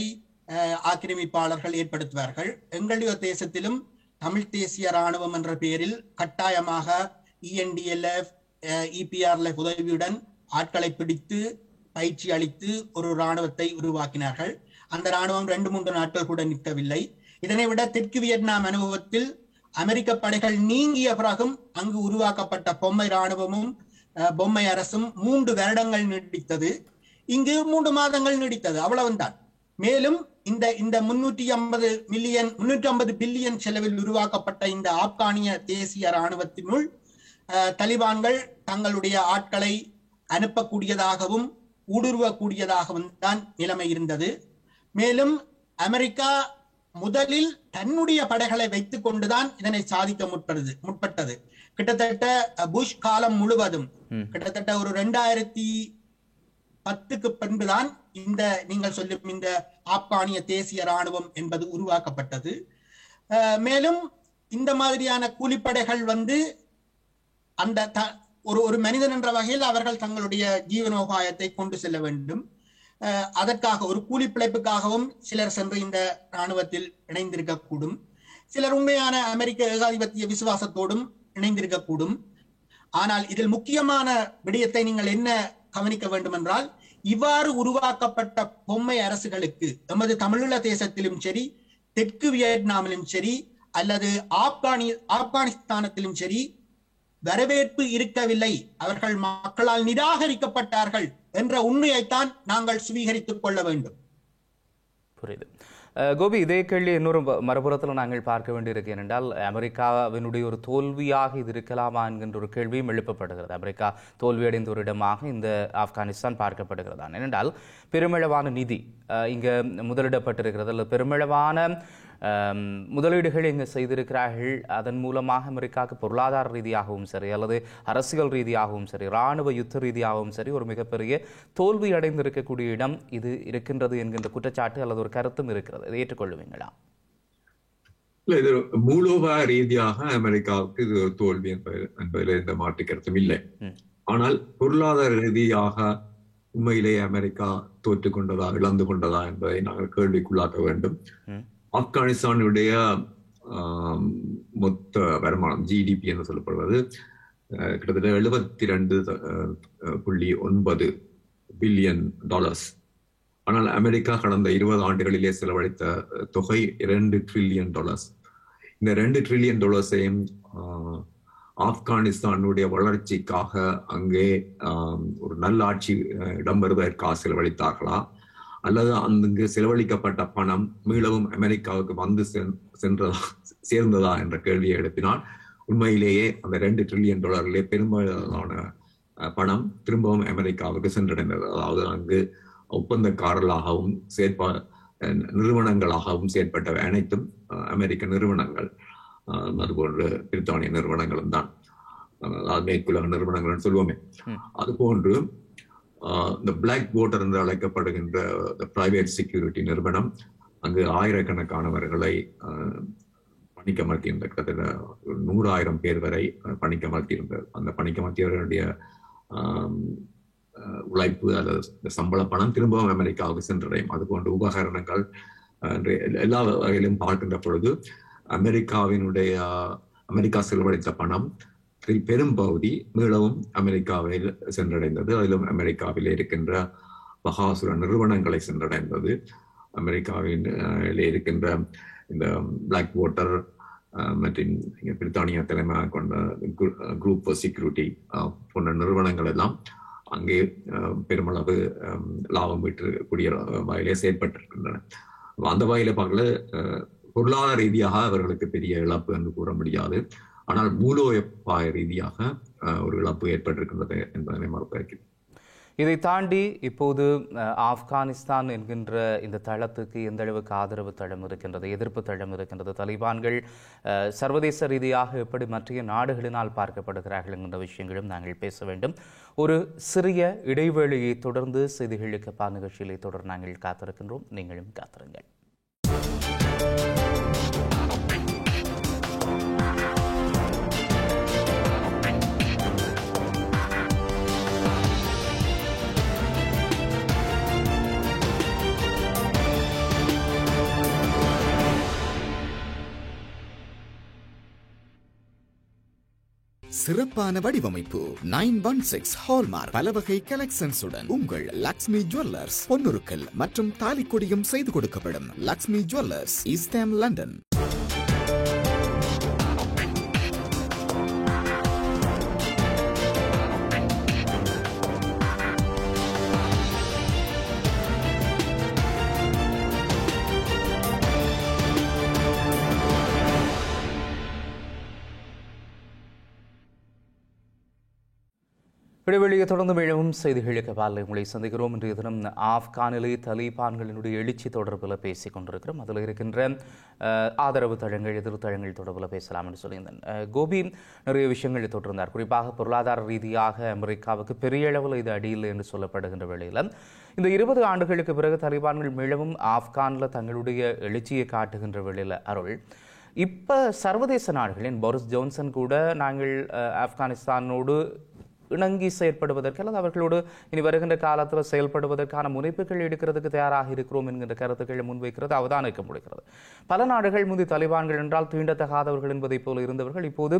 ஆக்கிரமிப்பாளர்கள் ஏற்படுத்துவார்கள். எங்களுடைய தேசத்திலும் தமிழ் தேசிய ராணுவம் என்ற பெயரில் கட்டாயமாக ENDLF, EPRLF உதவியுடன் ஆட்களை பிடித்து பயிற்சி அளித்து ஒரு ராணுவத்தை உருவாக்கினார்கள். அந்த ராணுவம் 2-3 நாட்கள் கூட நிற்கவில்லை. இதனை விட தெற்கு வியட்நாம் அனுபவத்தில் அமெரிக்க படைகள் நீங்கிய பிறகும் அங்கு உருவாக்கப்பட்ட பொம்மை ராணுவமும் பொம்மை அரசும் 3 வருடங்கள் நீடித்தது. இங்கு 3 மாதங்கள் நீடித்தது, அவ்வளவுதான். மேலும் இந்த 350 பில்லியன் செலவில் உருவாக்கப்பட்ட இந்த ஆப்கானிய தேசிய ராணுவத்தினுள் தலிபான்கள் தங்களுடைய ஆட்களை அனுப்பக்கூடியதாகவும் ஊடுருவக்கூடியதாகவும் தான் நிலைமை இருந்தது. மேலும் அமெரிக்கா முதலில் தன்னுடைய படைகளை வைத்துக் கொண்டுதான் இதனை சாதிக்க முற்பட்டது. கிட்டத்தட்ட புஷ் காலம் முழுவதும் கிட்டத்தட்ட ஒரு 2010க்கு பின்புதான் இந்த நீங்கள் சொல்லும் இந்த ஆப்கானிய தேசிய ராணுவம் என்பது உருவாக்கப்பட்டது. மேலும் இந்த மாதிரியான கூலிப்படைகள் வந்து அந்த ஒரு மனிதன் என்ற வகையில் அவர்கள் தங்களுடைய ஜீவனோபாயத்தை கொண்டு செல்ல வேண்டும். அதற்காக ஒரு கூலி பிழைப்புக்காகவும் சிலர் சென்று இந்த இராணுவத்தில் இணைந்திருக்கக்கூடும். சிலர் உண்மையான அமெரிக்க ஏகாதிபத்திய விசுவாசத்தோடும் இணைந்திருக்கக்கூடும். ஆனால் இதில் முக்கியமான விடயத்தை நீங்கள் என்ன கவனிக்க வேண்டும் என்றால், இவ்வாறு உருவாக்கப்பட்ட பொம்மை அரசுகளுக்கு எமது தமிழீழ தேசத்திலும் சரி, தெற்கு வியட்நாமிலும் சரி, அல்லது ஆப்கானிஸ்தானத்திலும் சரி வரவேற்பு இருக்கவில்லை. அவர்கள் மக்களால் நிராகரிக்கப்பட்டார்கள் என்ற உண்மையைத்தான் நாங்கள் சுவீகரித்துக் கொள்ள வேண்டும். புரியுது. கோபி, இதே கேள்வி இன்னொரு மறுபுறத்தில் நாங்கள் பார்க்க வேண்டியிருக்கு. ஏனென்றால் அமெரிக்காவினுடைய ஒரு தோல்வியாக இது இருக்கலாமா என்கின்ற ஒரு கேள்வியும் எழுப்பப்படுகிறது. அமெரிக்கா தோல்வியடைந்த ஒரு இடமாக இந்த ஆப்கானிஸ்தான் பார்க்கப்படுகிறதா? ஏனென்றால் பெருமளவான நிதி இங்கே முதலிடப்பட்டிருக்கிறது, அல்லது பெருமளவான முதலீடுகள் இங்கு செய்திருக்கிறார்கள். அதன் மூலமாக அமெரிக்காவுக்கு பொருளாதார ரீதியாகவும் சரி, அல்லது அரசியல் ரீதியாகவும் சரி, இராணுவ யுத்த ரீதியாகவும் சரி ஒரு மிகப்பெரிய தோல்வி அடைந்திருக்கக்கூடிய இடம் இது இருக்கின்றது என்கின்ற குற்றச்சாட்டு அல்லது ஒரு கருத்தும் இருக்கிறது. இதை ஏற்றுக்கொள்வீங்களா? இது மூலோபாய ரீதியாக அமெரிக்காவுக்கு இது ஒரு தோல்வி என்பதில் எந்த மாற்று கருத்தும் இல்லை. ஆனால் பொருளாதார ரீதியாக உண்மையிலேயே அமெரிக்கா தோற்றுக் கொண்டதா, இழந்து கொண்டதா என்பதை நாங்கள் கேள்விக்குள்ளாக்க வேண்டும். ஆப்கானிஸ்தானுடைய மொத்த வருமானம் GDP என்று சொல்லப்படுவது கிட்டத்தட்ட $72.9 பில்லியன். ஆனால் அமெரிக்கா கடந்த 20 ஆண்டுகளிலே செலவழித்த தொகை $2 ட்ரில்லியன். இந்த $2 ட்ரில்லியன் ஆப்கானிஸ்தானுடைய வளர்ச்சிக்காக அங்கே ஒரு நல்ல ஆட்சி இடம்பெறுவதற்காக செலவழித்தார்களா, அல்லது அங்கு செலவழிக்கப்பட்ட பணம் மீளவும் அமெரிக்காவுக்கு வந்து சேர்ந்ததா என்ற கேள்வியை எழுப்பினால் உண்மையிலேயே அந்த $2 ட்ரில்லியன் பெரும்பாலான பணம் திரும்பவும் அமெரிக்காவுக்கு சென்றடைந்தது. அதாவது அங்கு ஒப்பந்தக்காரர்களாகவும் நிறுவனங்களாகவும் செயற்பட்ட அனைத்தும் அமெரிக்க நிறுவனங்கள், அதுபோன்று பிரித்தானிய நிறுவனங்களும் தான், மேற்குலக நிறுவனங்கள் சொல்லுவோமே. அதுபோன்று இந்த பிளாக் வாட்டர் என்று அழைக்கப்படுகின்ற பிரைவேட் செக்யூரிட்டி நிறுவனம் அங்கு ஆயிரக்கணக்கானவர்களை பணிக்கமர்த்தியிருந்த கிட்டத்தட்ட 100,000 பேர் வரை பணிக்கமர்த்தியிருந்தது. அந்த பணிக்கமர்த்தியவர்களுடைய உழைப்பு அல்லது சம்பள பணம் திரும்பவும் அமெரிக்காவுக்கு சென்றடையும். அது போன்ற உபகரணங்கள் எல்லா வகையிலும் பார்க்கின்ற பொழுது அமெரிக்கா செலவழித்த பணம் பெரும் பகுதி மீளவும் அமெரிக்காவில் சென்றடைந்தது. அதிலும் அமெரிக்காவில் இருக்கின்ற பகாசுர நிறுவனங்களை சென்றடைந்தது. அமெரிக்காவில் இருக்கின்ற இந்த பிளாக் வாட்டர் மற்றும் பிரித்தானியா தலைமையாக கொண்ட குரூப் ஃபார் செக்யூரிட்டி போன்ற நிறுவனங்கள் எல்லாம் அங்கே பெருமளவு லாபம் ஈட்டக்கூடிய வகையிலே செயல்பட்டிருக்கின்றன. அந்த வகையில பார்க்கல பொருளாதார ரீதியாக அவர்களுக்கு பெரிய இழப்பு என்று கூற முடியாது. ஆனால் மூலோபாய ரீதியாக ஒரு இழப்பு ஏற்பட்டிருக்கின்றது என்பதனை மறுப்பதற்கு. இதை தாண்டி இப்போது ஆப்கானிஸ்தான் என்கின்ற இந்த தளத்துக்கு எந்த அளவுக்கு ஆதரவு தளம் இருக்கின்றது, எதிர்ப்பு தளம் இருக்கின்றது, தலிபான்கள் சர்வதேச ரீதியாக எப்படி மற்ற நாடுகளினால் பார்க்கப்படுகிறார்கள் என்கின்ற விஷயங்களும் நாங்கள் பேச வேண்டும். ஒரு சிறிய இடைவேளையை தொடர்ந்து செய்திகளுக்கு பா நிகழ்ச்சியிலே தொடர் நாங்கள் காத்திருக்கின்றோம். நீங்களும் காத்திருங்கள். சிறப்பான வடிவமைப்பு 916 ஹால்மார்க் பலவகை கலெக்ஷன்ஸுடன் உங்கள் லக்ஷ்மி ஜுவல்லர்ஸ் பொன்னுருக்கல் மற்றும் தாலிக்கொடியும் செய்து கொடுக்கப்படும். லக்ஷ்மி ஜுவல்லர்ஸ், ஈஸ்ட் ஹாம், லண்டன். இடைவெளியை தொடர்ந்து மீளவும் செய்திகளுக்கு பாலை உங்களை சந்திக்கிறோம். இன்றைய தினம் ஆப்கானிலே தலிபான்களினுடைய எழுச்சி தொடர்பில் பேசிக் கொண்டிருக்கிறோம். அதில் இருக்கின்ற ஆதரவு தளங்கள், எதிர்த்தளங்கள் தொடர்பில் பேசலாம் என்று சொல்லியிருந்தேன். கோபி நிறைய விஷயங்களை தொட்டிருந்தார். குறிப்பாக பொருளாதார ரீதியாக அமெரிக்காவுக்கு பெரிய அளவில் இது அடியில் என்று சொல்லப்படுகின்ற வேளையில் இந்த 20 ஆண்டுகளுக்கு பிறகு தலிபான்கள் மீளவும் ஆப்கானில் தங்களுடைய எழுச்சியை காட்டுகின்ற வேளையில் அருள் இப்போ சர்வதேச நாடுகளின் போரிஸ் ஜான்சன் கூட நாங்கள் ஆப்கானிஸ்தானோடு இணங்கி செயற்படுவதற்கு அல்லது அவர்களோடு இனி வருகின்ற காலத்தில் செயல்படுவதற்கான முனைப்புகள் எடுக்கிறதுக்கு தயாராக இருக்கிறோம் என்கின்ற கருத்துக்களை முன்வைக்கிறது அவதானிக்க முடிகிறது. பல நாடுகள் முந்தி தலிபான்கள் என்றால் தீண்டத்தகாதவர்கள் என்பதை போல இருந்தவர்கள் இப்போது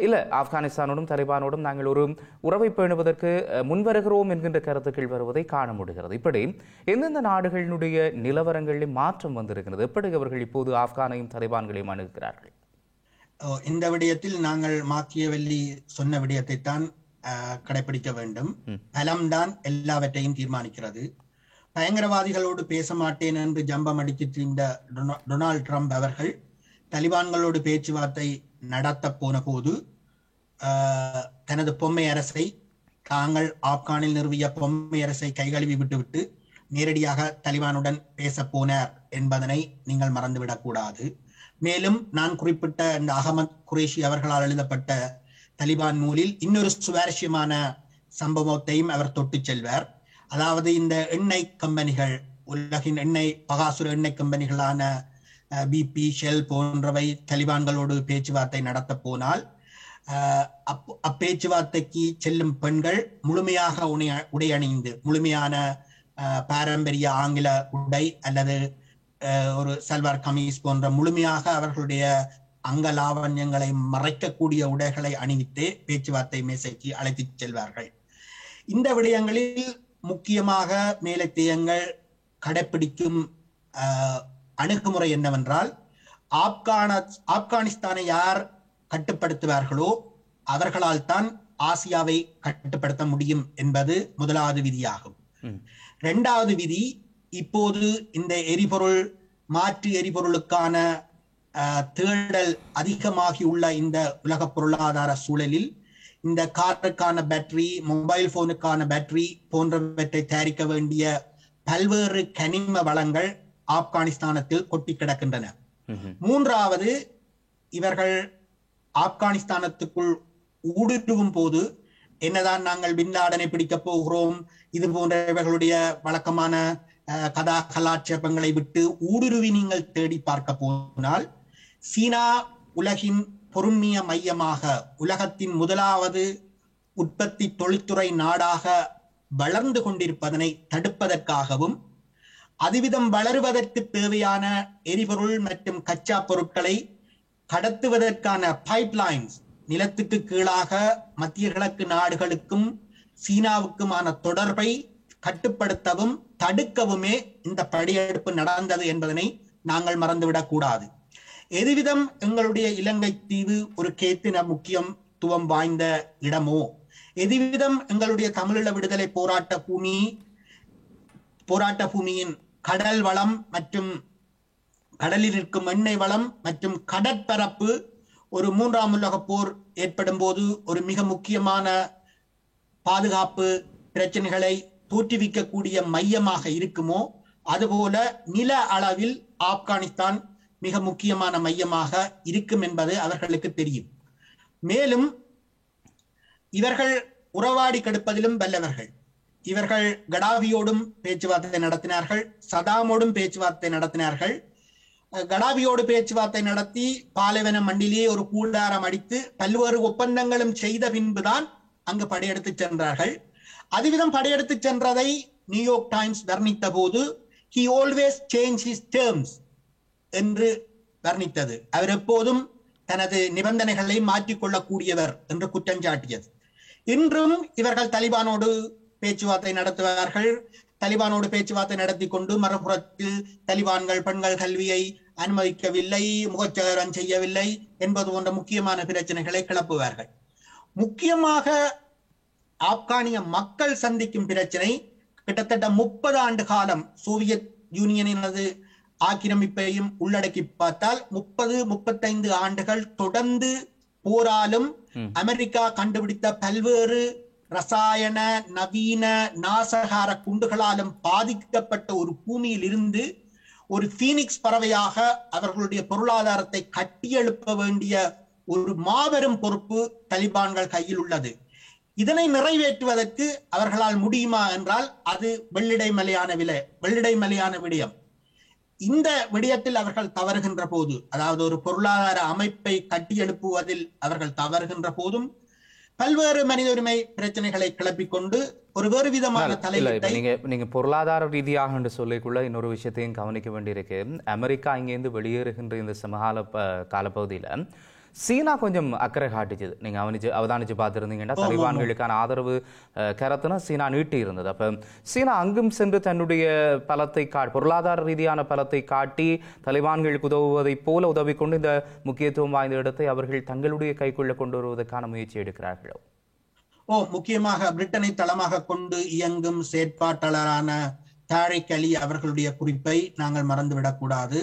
இல்லை, ஆப்கானிஸ்தானோடும் தலிபானோடும் நாங்கள் ஒரு உறவை பேணுவதற்கு முன்வருகிறோம் என்கின்ற கருத்துக்கள் வருவதை காண முடிகிறது. இப்படி எந்தெந்த நாடுகளினுடைய நிலவரங்களில் மாற்றம் வந்திருக்கிறது? எப்படி அவர்கள் இப்போது ஆப்கானையும் தலிபான்களையும் அணுகுகிறார்கள்? இந்த விடயத்தில் நாங்கள் மாக்கியவெல்லி சொன்ன விடயத்தை தான் கடைபிடிக்க வேண்டும். பலம்தான் எல்லாவற்றையும் தீர்மானிக்கிறது. பயங்கரவாதிகளோடு பேச மாட்டேன் என்று ஜம்பம் அடித்து திரிந்த டொனால்ட் ட்ரம்ப் அவர்கள் தலிபான்களோடு பேச்சுவார்த்தை நடத்த போன போது தனது பொம்மை அரசை, தாங்கள் ஆப்கானில் நிறுவிய பொம்மை அரசை கைகழுவி விட்டுவிட்டு நேரடியாக தலிபானுடன் பேச போனார் என்பதனை நீங்கள் மறந்துவிடக் கூடாது. மேலும் நான் குறிப்பிட்ட இந்த அகமது குரேஷி அவர்களால் எழுதப்பட்ட தலிபான் நூலில் இன்னொரு சுவாரஸ்யமான சம்பவத்தையும் அவர் தொட்டு செல்வார். அதாவது இந்த எண்ணெய் கம்பெனிகள், உலகின் பகாசுர எண்ணெய் கம்பெனிகளான BP, ஷெல் போன்றவை தலிபான்களோடு பேச்சுவார்த்தை நடத்த போனால் அப்பேச்சுவார்த்தைக்கு செல்லும் பெண்கள் முழுமையாக உடை அணிந்து, முழுமையான பாரம்பரிய ஆங்கில உடை அல்லது ஒரு சல்வார் கமீஸ் போன்ற முழுமையாக அவர்களுடைய அங்க லாவண்யங்களை மறைக்கக்கூடிய உடைகளை அணிவித்து பேச்சுவார்த்தை மேசைக்கு அழைத்து செல்வார்கள். இந்த விடயங்களில் முக்கியமாக மேலத்தியங்கள் கடைபிடிக்கும் அணுகுமுறை என்னவென்றால், ஆப்கானிஸ்தானை யார் கட்டுப்படுத்துவார்களோ அவர்களால் தான் ஆசியாவை கட்டுப்படுத்த முடியும் என்பது முதலாவது விதியாகும். இரண்டாவது விதி, இப்போது இந்த மாற்று எரிபொருளுக்கான தேடல் அதிகமாகியுள்ள இந்த உலக பொருளாதார சூழலில் இந்த காருக்கான பேட்டரி, மொபைல் போனுக்கான பேட்டரி போன்றவற்றை தயாரிக்க வேண்டிய பல்வேறு கனிம வளங்கள் ஆப்கானிஸ்தானத்தில் கொட்டி கிடக்கின்றன. மூன்றாவது, இவர்கள் ஆப்கானிஸ்தானத்துக்குள் ஊடுருவும் போது என்னதான் நாங்கள் பின் லாடனை பிடிக்கப் போகிறோம், இது போன்றவர்களுடைய வழக்கமான கதா கலாட்சேபங்களை விட்டு ஊடுருவி நீங்கள் தேடி பார்க்க போனால், சீனா உலகின் பொருண்மைய மையமாக, உலகத்தின் முதலாவது உற்பத்தி தொழில்துறை நாடாக வளர்ந்து கொண்டிருப்பதனை தடுப்பதற்காகவும், அதுவிதம் வளருவதற்கு தேவையான எரிபொருள் மற்றும் கச்சா பொருட்களை கடத்துவதற்கான பைப்லைன்ஸ், நிலத்துக்கு கீழாக மத்திய கிழக்கு நாடுகளுக்கும் சீனாவுக்குமான தொடர்பை கட்டுப்படுத்தவும் தடுக்கவுமே இந்த படையெடுப்பு நடந்தது என்பதனை நாங்கள் மறந்துவிடக் கூடாது. எதுவிதம் எங்களுடைய இலங்கை தீவு ஒரு கேத்தின முக்கியத்துவம் வாய்ந்த இடமோ, எதுவிதம் எங்களுடைய தமிழீழ விடுதலை போராட்ட பூமியின் கடல் வளம் மற்றும் கடலில் இருக்கும் எண்ணெய் வளம் மற்றும் கடற்பரப்பு ஒரு 3ஆம் உலக போர் ஏற்படும் போது ஒரு மிக முக்கியமான பாதுகாப்பு பிரச்சனைகளை தோற்றுவிக்கக்கூடிய மையமாக இருக்குமோ, அதுபோல நில அளவில் ஆப்கானிஸ்தான் மிக முக்கியமான மையமாக இருக்கும் என்பது அவர்களுக்கு தெரியும். மேலும் இவர்கள் உறவாடி கெடுப்பதிலும் வல்லவர்கள். இவர்கள் கடாபியோடும் பேச்சுவார்த்தை நடத்தினார்கள், சதாமோடும் பேச்சுவார்த்தை நடத்தினார்கள். கடாபியோடு பேச்சுவார்த்தை நடத்தி பாலைவன மண்டிலேயே ஒரு கூடாரம் அடித்து பல்வேறு ஒப்பந்தங்களும் செய்த பின்புதான் அங்கு படையெடுத்து சென்றார்கள். அதுவிதம் படையெடுத்து சென்றதை நியூயார்க் டைம்ஸ் வர்ணித்த போது he always changed his terms என்று வர்ணித்தது. அவர் எப்போதும் தனது நிபந்தனைகளை மாற்றிக்கொள்ளக்கூடியவர் என்று குற்றம் சாட்டியது. இன்றும் இவர்கள் தலிபானோடு பேச்சுவார்த்தை நடத்துவார்கள். தலிபானோடு பேச்சுவார்த்தை நடத்தி கொண்டு மறுபுறத்தில் தலிபான்கள் பெண்கள் கல்வியை அனுமதிக்கவில்லை, முகச்சேரம் செய்யவில்லை என்பது போன்ற முக்கியமான பிரச்சனைகளை கிளப்புவார்கள். முக்கியமாக ஆப்கானிய மக்கள் சந்திக்கும் பிரச்சனை கிட்டத்தட்ட 30 ஆண்டு காலம் சோவியத் யூனியனினது ஆக்கிரமிப்பையும் உள்ளடக்கி பார்த்தால் 30-35 ஆண்டுகள் தொடர்ந்து போராலும் அமெரிக்கா கண்டுபிடித்த பல்வேறு ரசாயன நவீன நாசகார குண்டுகளாலும் பாதிக்கப்பட்ட ஒரு பூமியில் இருந்து ஒரு பீனிக்ஸ் பறவையாக அவர்களுடைய பொருளாதாரத்தை கட்டியெழுப்ப வேண்டிய ஒரு மாபெரும் பொறுப்பு தலிபான்கள் கையில் உள்ளது. இதனை நிறைவேற்றுவதற்கு அவர்களால் முடியுமா என்றால் அது வெள்ளிடை மலையான விடயம். இந்த விடயத்தில் அவர்கள் தவறுகின்ற போது, அதாவது ஒரு பொருளாதார அமைப்பை கட்டியெழுப்புவதில் அவர்கள் தவறுகின்ற போதும் பல்வேறு மனித உரிமை பிரச்சனைகளை கிளப்பிக் கொண்டு ஒரு வேறு விதமான தலையீட்டை நீங்க பொருளாதார ரீதியாக என்று சொல்லிக்குள்ள இன்னொரு விஷயத்தையும் கவனிக்க வேண்டியிருக்கு. அமெரிக்கா இங்கேருந்து வெளியேறுகின்ற இந்த சமகால காலப்பகுதியில சீனா கொஞ்சம் அக்கறை காட்டுச்சுது. நீங்க அவதானிச்சு பார்த்துருந்தீங்கன்னா தலிபான்களுக்கான ஆதரவு கரத்தினா சீனா நீட்டி இருந்தது. அப்ப சீனா அங்கும் சென்று தன்னுடைய பலத்தை பொருளாதார ரீதியான பலத்தை காட்டி தலிபான்களுக்கு உதவுவதை போல உதவி கொண்டு இந்த முக்கியத்துவம் வாய்ந்த இடத்தை அவர்கள் தங்களுடைய கைக்குள்ள கொண்டு வருவதற்கான முயற்சி எடுக்கிறார்களோ? முக்கியமாக பிரிட்டனை தளமாக கொண்டு இயங்கும் செயற்பாட்டாளரான தாரிக் அலி அவர்களுடைய குறிப்பை நாங்கள் மறந்துவிடக்கூடாது.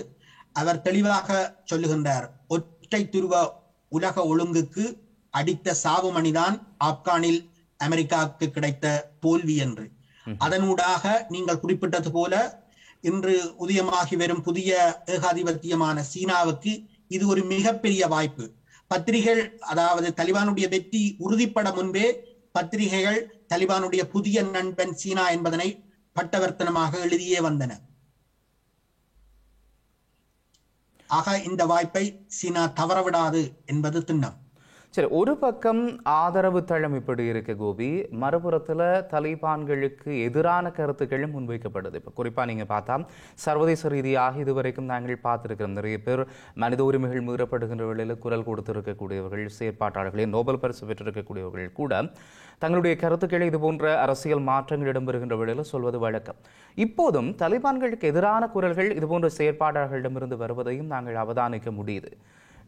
அவர் தெளிவாக சொல்லுகின்றார், ஒற்றை துருவ உலக ஒழுங்குக்கு அடித்த சாவுமணிதான் ஆப்கானில் அமெரிக்காவுக்கு கிடைத்த தோல்வி என்று. அதனூடாக நீங்கள் குறிப்பிட்டது போல இன்று உதயமாகி வரும் புதிய ஏகாதிபத்தியமான சீனாவுக்கு இது ஒரு மிகப்பெரிய வாய்ப்பு. பத்திரிகைகள், அதாவது தலிபானுடைய வெற்றி உறுதிப்பட முன்பே பத்திரிகைகள் தலிபானுடைய புதிய நண்பன் சீனா என்பதனை பட்டவர்த்தனமாக எழுதியே வந்தன. ஆக இந்த வாய்ப்பை சீனா தவறவிடாது என்பது திண்ணம். சரி, ஒரு பக்கம் ஆதரவு தளம் இப்படி இருக்கு கோபி, மறுபுறத்துல தலிபான்களுக்கு எதிரான கருத்துக்களும் முன்வைக்கப்படுது. இப்போ குறிப்பா நீங்க பார்த்தா சர்வதேச ரீதியாக இதுவரைக்கும் நாங்கள் பார்த்திருக்கிறோம், நிறைய பேர் மனித உரிமைகள் மீறப்படுகின்ற வேளையில் குரல் கொடுத்திருக்கக்கூடியவர்கள், செயற்பாட்டாளர்களே நோபல் பரிசு பெற்றிருக்கக்கூடியவர்கள் கூட தங்களுடைய கருத்துக்களை இது போன்ற அரசியல் மாற்றங்கள் இடம்பெறுகின்ற வேளையில் சொல்வது வழக்கம். இப்போதும் தலிபான்களுக்கு எதிரான குரல்கள் இது போன்ற செயற்பாட்டாளர்களிடமிருந்து வருவதையும் நாங்கள் அவதானிக்க முடியுது.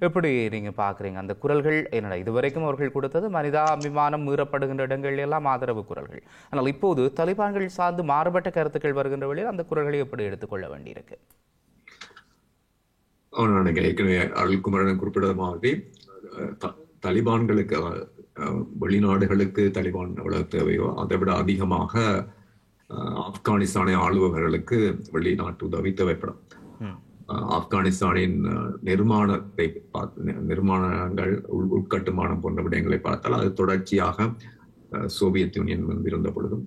எப்படி நீங்க பாக்குறீங்க அந்த குரல்கள்? என்னடா இதுவரைக்கும் அவர்கள் கொடுத்தது மனிதாபிமானம் மீறப்படுகின்ற இடங்கள் எல்லாம் ஆதரவு குரல்கள், ஆனால் இப்போது தலிபான்கள் சார்ந்து மாறுபட்ட கருத்துக்கள் வருகின்ற வழியில் அந்த குரல்களை எப்படி எடுத்துக்கொள்ள வேண்டியிருக்கு? ஏற்கனவே அருள்குமரன் குறிப்பிட்ட மாதிரி தலிபான்களுக்கு வெளிநாடுகளுக்கு தலிபான் எவ்வளவு தேவையோ அதை விட அதிகமாக ஆப்கானிஸ்தானை ஆளுபவர்களுக்கு வெளிநாட்டு உதவி தேவைப்படும். ஆப்கானிஸ்தானின் நிர்மாணங்கள் உள்கட்டுமானம் போன்ற விடயங்களை பார்த்தால் அது தொடர்ச்சியாக சோவியத் யூனியன் இருந்த பொழுதும்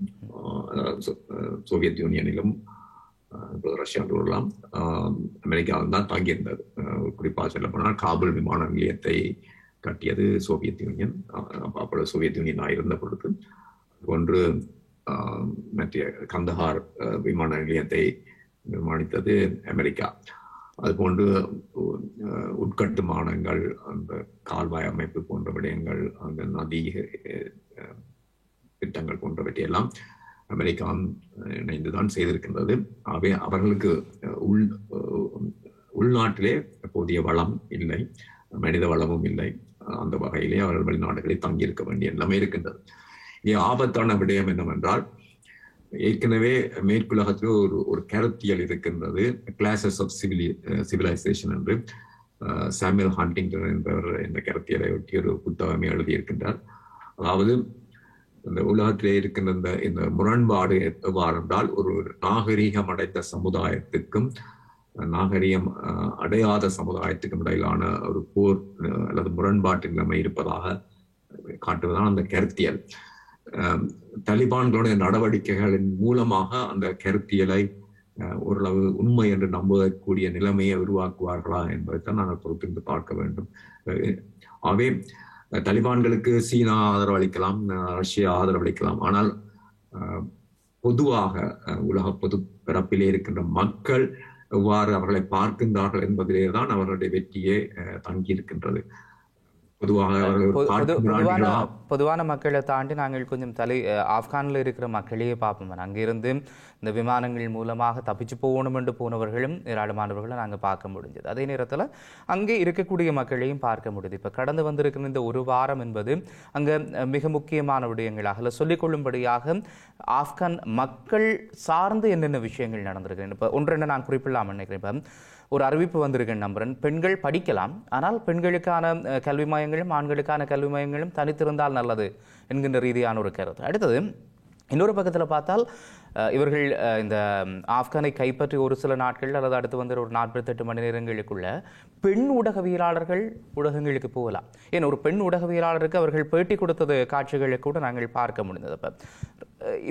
சோவியத் யூனியனிலும் ரஷ்யாவில் உள்ளலாம் அமெரிக்காவில் தான் தாங்கியிருந்தது. குறிப்பாக சொல்ல போனால் காபூல் விமான நிலையத்தை கட்டியது சோவியத் யூனியன். அப்பொழுது சோவியத் யூனியன் இருந்த பொழுது ஒன்று மற்ற கந்தஹார் விமான நிலையத்தை நிர்மாணித்தது அமெரிக்கா. அதுபோன்று உட்கட்டுமானங்கள், அந்த கால்வாய் அமைப்பு போன்ற விடயங்கள், அந்த நதி திட்டங்கள் போன்றவற்றையெல்லாம் அமெரிக்கா இணைந்துதான் செய்திருக்கின்றது. ஆகவே அவர்களுக்கு உள்நாட்டிலே போதிய வளம் இல்லை, மனித வளமும் இல்லை. அந்த வகையிலே அவர்கள் வெளிநாடுகளில் தங்கியிருக்க வேண்டிய நிலைமை இருக்கின்றது. இங்கே ஆபத்தான விடயம் என்னவென்றால், ஏற்கனவே மேற்குலகத்தில் ஒரு கருத்தியல் இருக்கின்றது, கிளாஸஸ் ஆஃப் சிவிலைசேஷன் என்று. சாமுவேல் ஹண்டிங்டன் என்பவர் இந்த கருத்தியலை ஒட்டி ஒரு புத்தகமே எழுதியிருக்கின்றார். அதாவது இந்த உலகத்திலே இருக்கின்ற இந்த முரண்பாடு எவ்வாறு என்றால், ஒரு நாகரீகம் அடைந்த சமுதாயத்துக்கும் நாகரீகம் அடையாத சமுதாயத்துக்கும் இடையிலான ஒரு போர் அல்லது முரண்பாட்டு நிலைமை இருப்பதாக காட்டுவதுதான் அந்த கருத்தியல். தலிபான்களுடைய நடவடிக்கைகளின் மூலமாக அந்த கருத்தியலை ஓரளவு உண்மை என்று நம்பக்கூடிய நிலைமையை உருவாக்குவார்களா என்பதைத்தான் நாங்கள் பொறுத்திருந்து பார்க்க வேண்டும். ஆகவே தலிபான்களுக்கு சீனா ஆதரவளிக்கலாம், ரஷ்யா ஆதரவளிக்கலாம். ஆனால் பொதுவாக உலக பொது பரப்பிலே இருக்கின்ற மக்கள் எவ்வாறு அவர்களை பார்க்கின்றார்கள் என்பதிலே தான் அவர்களுடைய வெற்றியே தங்கியிருக்கின்றது. பொதுவான மக்களை தாண்டி நாங்கள் கொஞ்சம் ஆப்கானில் இருக்கிற மக்களையே பார்ப்போம். அங்கிருந்து இந்த விமானங்கள் மூலமாக தப்பிச்சு போகணும் என்று போனவர்களும் ஏராளமானவர்களை நாங்கள் பார்க்க முடிஞ்சது. அதே நேரத்தில் அங்கே இருக்கக்கூடிய மக்களையும் பார்க்க முடியுது. இப்போ கடந்து வந்திருக்கிற இந்த ஒரு வாரம் என்பது அங்கே மிக முக்கியமான விடயங்களாக சொல்லிக்கொள்ளும்படியாக ஆப்கான் மக்கள் சார்ந்து என்னென்ன விஷயங்கள் நடந்திருக்கிறேன். இப்போ ஒன்றென்ன நான் குறிப்பிடலாம்னு நினைக்கிறேன். இப்போ ஒரு அறிவிப்பு வந்திருக்கேன் நம்புறேன். பெண்கள் படிக்கலாம், ஆனால் பெண்களுக்கான கல்வி மையங்களும் ஆண்களுக்கான கல்வி மையங்களும் தனித்திருந்தால் நல்லது என்கின்ற ரீதியான ஒரு கருத்து. அடுத்தது இன்னொரு பக்கத்தில் பார்த்தால் இவர்கள் இந்த ஆப்கானை கைப்பற்றி ஒரு சில நாட்கள் அல்லது அடுத்து வந்து ஒரு 48 மணி நேரங்களுக்குள்ள பெண் ஊடகவியலாளர்கள் ஊடகங்களுக்கு போகலாம். ஏன் ஒரு பெண் ஊடகவியலாளருக்கு அவர்கள் பேட்டி கொடுத்தது காட்சிகளை கூட நாங்கள் பார்க்க முடிந்தது. அப்போ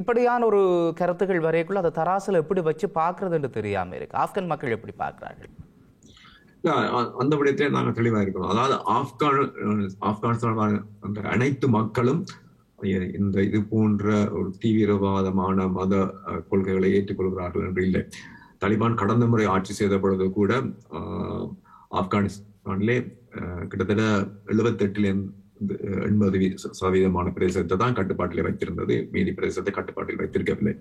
இப்படியான ஒரு கருத்துக்கள் வரைக்குள்ள அதை தராசில் எப்படி வச்சு பார்க்கறது என்று தெரியாமல் இருக்கு. ஆப்கான் மக்கள் எப்படி பார்க்கிறார்கள்? அந்த விடயத்திலே நாங்கள் தெளிவாக இருக்கிறோம். அதாவது ஆப்கானிஸ்தான் அந்த அனைத்து மக்களும் இந்த இது போன்ற ஒரு தீவிரவாதமான மத கொள்கைகளை ஏற்றுக்கொள்கிறார்கள் என்று இல்லை. தலிபான் கடந்த முறை ஆட்சி செய்த பொழுது கூட ஆப்கானிஸ்தானிலே கிட்டத்தட்ட 78-80% பிரதேசத்தை தான் கட்டுப்பாட்டில் வைத்திருந்தது. மீதி பிரதேசத்தை கட்டுப்பாட்டில் வைத்திருக்கவில்லை.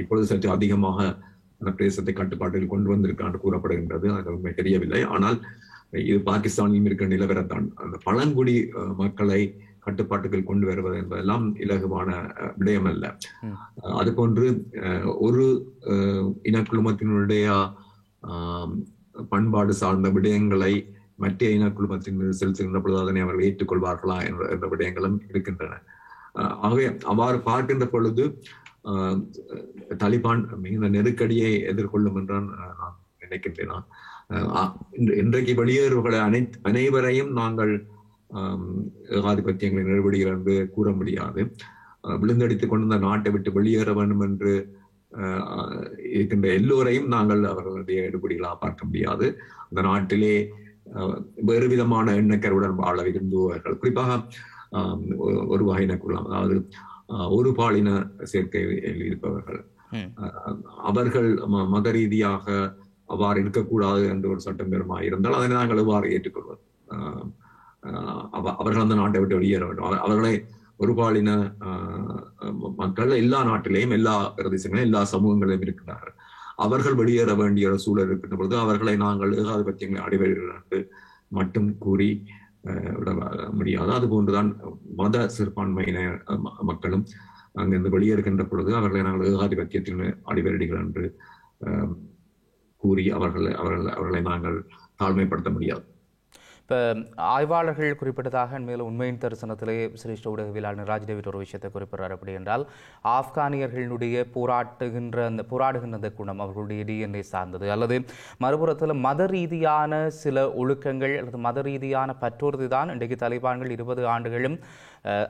இப்பொழுது சற்று அதிகமாக அந்த பிரதேசத்தை கட்டுப்பாட்டில் கொண்டு வந்திருக்கான்னு கூறப்படுகின்றது. அது உண்மை தெரியவில்லை. ஆனால் இது பாகிஸ்தானிலும் இருக்கிற நிலவரத்தான். அந்த பழங்குடி மக்களை கட்டுப்பாட்டுகள் கொண்டு வருவது என்பதெல்லாம் இலகுவான விடயம் அல்ல. அதுபோன்று ஒரு இனக்குழுமத்தினுடைய பண்பாடு சார்ந்த விடயங்களை மற்ற இனக்குழுமத்தினர் செலுத்துகின்ற பொழுது அதனை அவர்கள் ஏற்றுக்கொள்வார்களா என்ற விடயங்களும் இருக்கின்றன. ஆகவே அவ்வாறு பார்க்கின்ற பொழுது தலிபான் மிகுந்த நெருக்கடியை எதிர்கொள்ளும் என்றான் நான் நினைக்கின்றேன். இன்றைக்கு வெளியேறுகளை அனைவரையும் நாங்கள் ஏகாதிபத்தியங்களை நிறுவடிகள் என்று கூற முடியாது. விழுந்தடித்துக் கொண்டு இந்த நாட்டை விட்டு வெளியேற வேண்டும் என்று இருக்கின்ற எல்லோரையும் நாங்கள் அவர்களுடைய எடுபடிகளாக பார்க்க முடியாது. அந்த நாட்டிலே வேறு விதமான எண்ணக்கருடன் வாழ விரும்புபவர்கள், குறிப்பாக ஒரு வகையின கூறலாம், அதாவது ஒரு பாலின சேர்க்கையில் இருப்பவர்கள், அவர்கள் மத ரீதியாக அவ்வாறு இருக்கக்கூடாது என்று ஒரு சட்டம் பெருமா இருந்தால் அதனை நாங்கள் எவ்வாறு ஏற்றுக்கொள்வது? அவர்கள் அந்த நாட்டை விட்டு வெளியேற வேண்டும். அவர்களை ஒரு பாலின மக்கள் எல்லா நாட்டிலேயும் எல்லா பிரதேசங்களிலும் எல்லா சமூகங்களிலும் இருக்கிறார்கள். அவர்கள் வெளியேற வேண்டிய ஒரு சூழல் இருக்கின்ற பொழுது அவர்களை நாங்கள் ஏகாதிபத்தியங்களை அடைவீர்கள் மட்டும் கூறி விட முடியாது. அதுபோன்றுதான் மத சிறுபான்மையின மக்களும் அங்கிருந்து வெளியேறுகின்ற பொழுது அவர்களை நாங்கள் ஏகாதிபத்தியத்தின் அடிவரடிகள் என்று கூறி அவர்களை நாங்கள் தாழ்மைப்படுத்த முடியாது. இப்போ ஆய்வாளர்கள் குறிப்பிட்டதாக மேலும் உண்மையின் தரிசனத்திலே சிரேஷ்ட ஊடகவியலாளர் ராஜ் டேவிட் ஒரு விஷயத்தை குறிப்பிடுறார். அப்படி என்றால் ஆப்கானியர்களுடைய போராடுகின்ற அந்த குணம் அவர்களுடைய டிஎன்ஏ சார்ந்தது, அல்லது மறுபுறத்தில் மத ரீதியான சில ஒழுக்கங்கள் அல்லது மத ரீதியான பற்றுறுதி தான் இன்றைக்கு தலிபான்கள் 20 ஆண்டுகளும்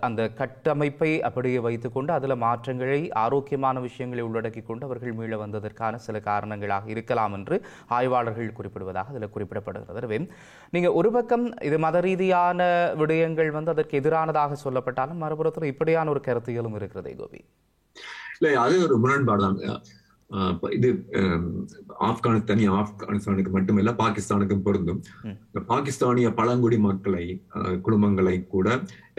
அந்த கட்டமைப்பை அப்படியே வைத்துக்கொண்டு அதில் மாற்றங்களை ஆரோக்கியமான விஷயங்களை உள்ளடக்கி கொண்டு அவர்கள் மீள வந்ததற்கான சில காரணங்களாக இருக்கலாம் என்று ஆய்வாளர்கள் குறிப்பிடுவதாக அதில் குறிப்பிடப்படுகிறது. எனவே நீங்கள் ஒரு பக்கம் இது மத ரீதியான விடயங்கள் அதற்கு எதிரானதாக சொல்லப்பட்டாலும் மறுபுறத்தில் இப்படியான ஒரு கருத்தியலும் இருக்கிறதே கோபி. இல்லை, அது ஒரு முரண்பாடுதான். இது ஆப்கானிஸ்தானுக்கு மட்டுமல்ல பாகிஸ்தானுக்கும் பொருந்தும். பாகிஸ்தானிய பழங்குடி மக்களை குடும்பங்களை கூட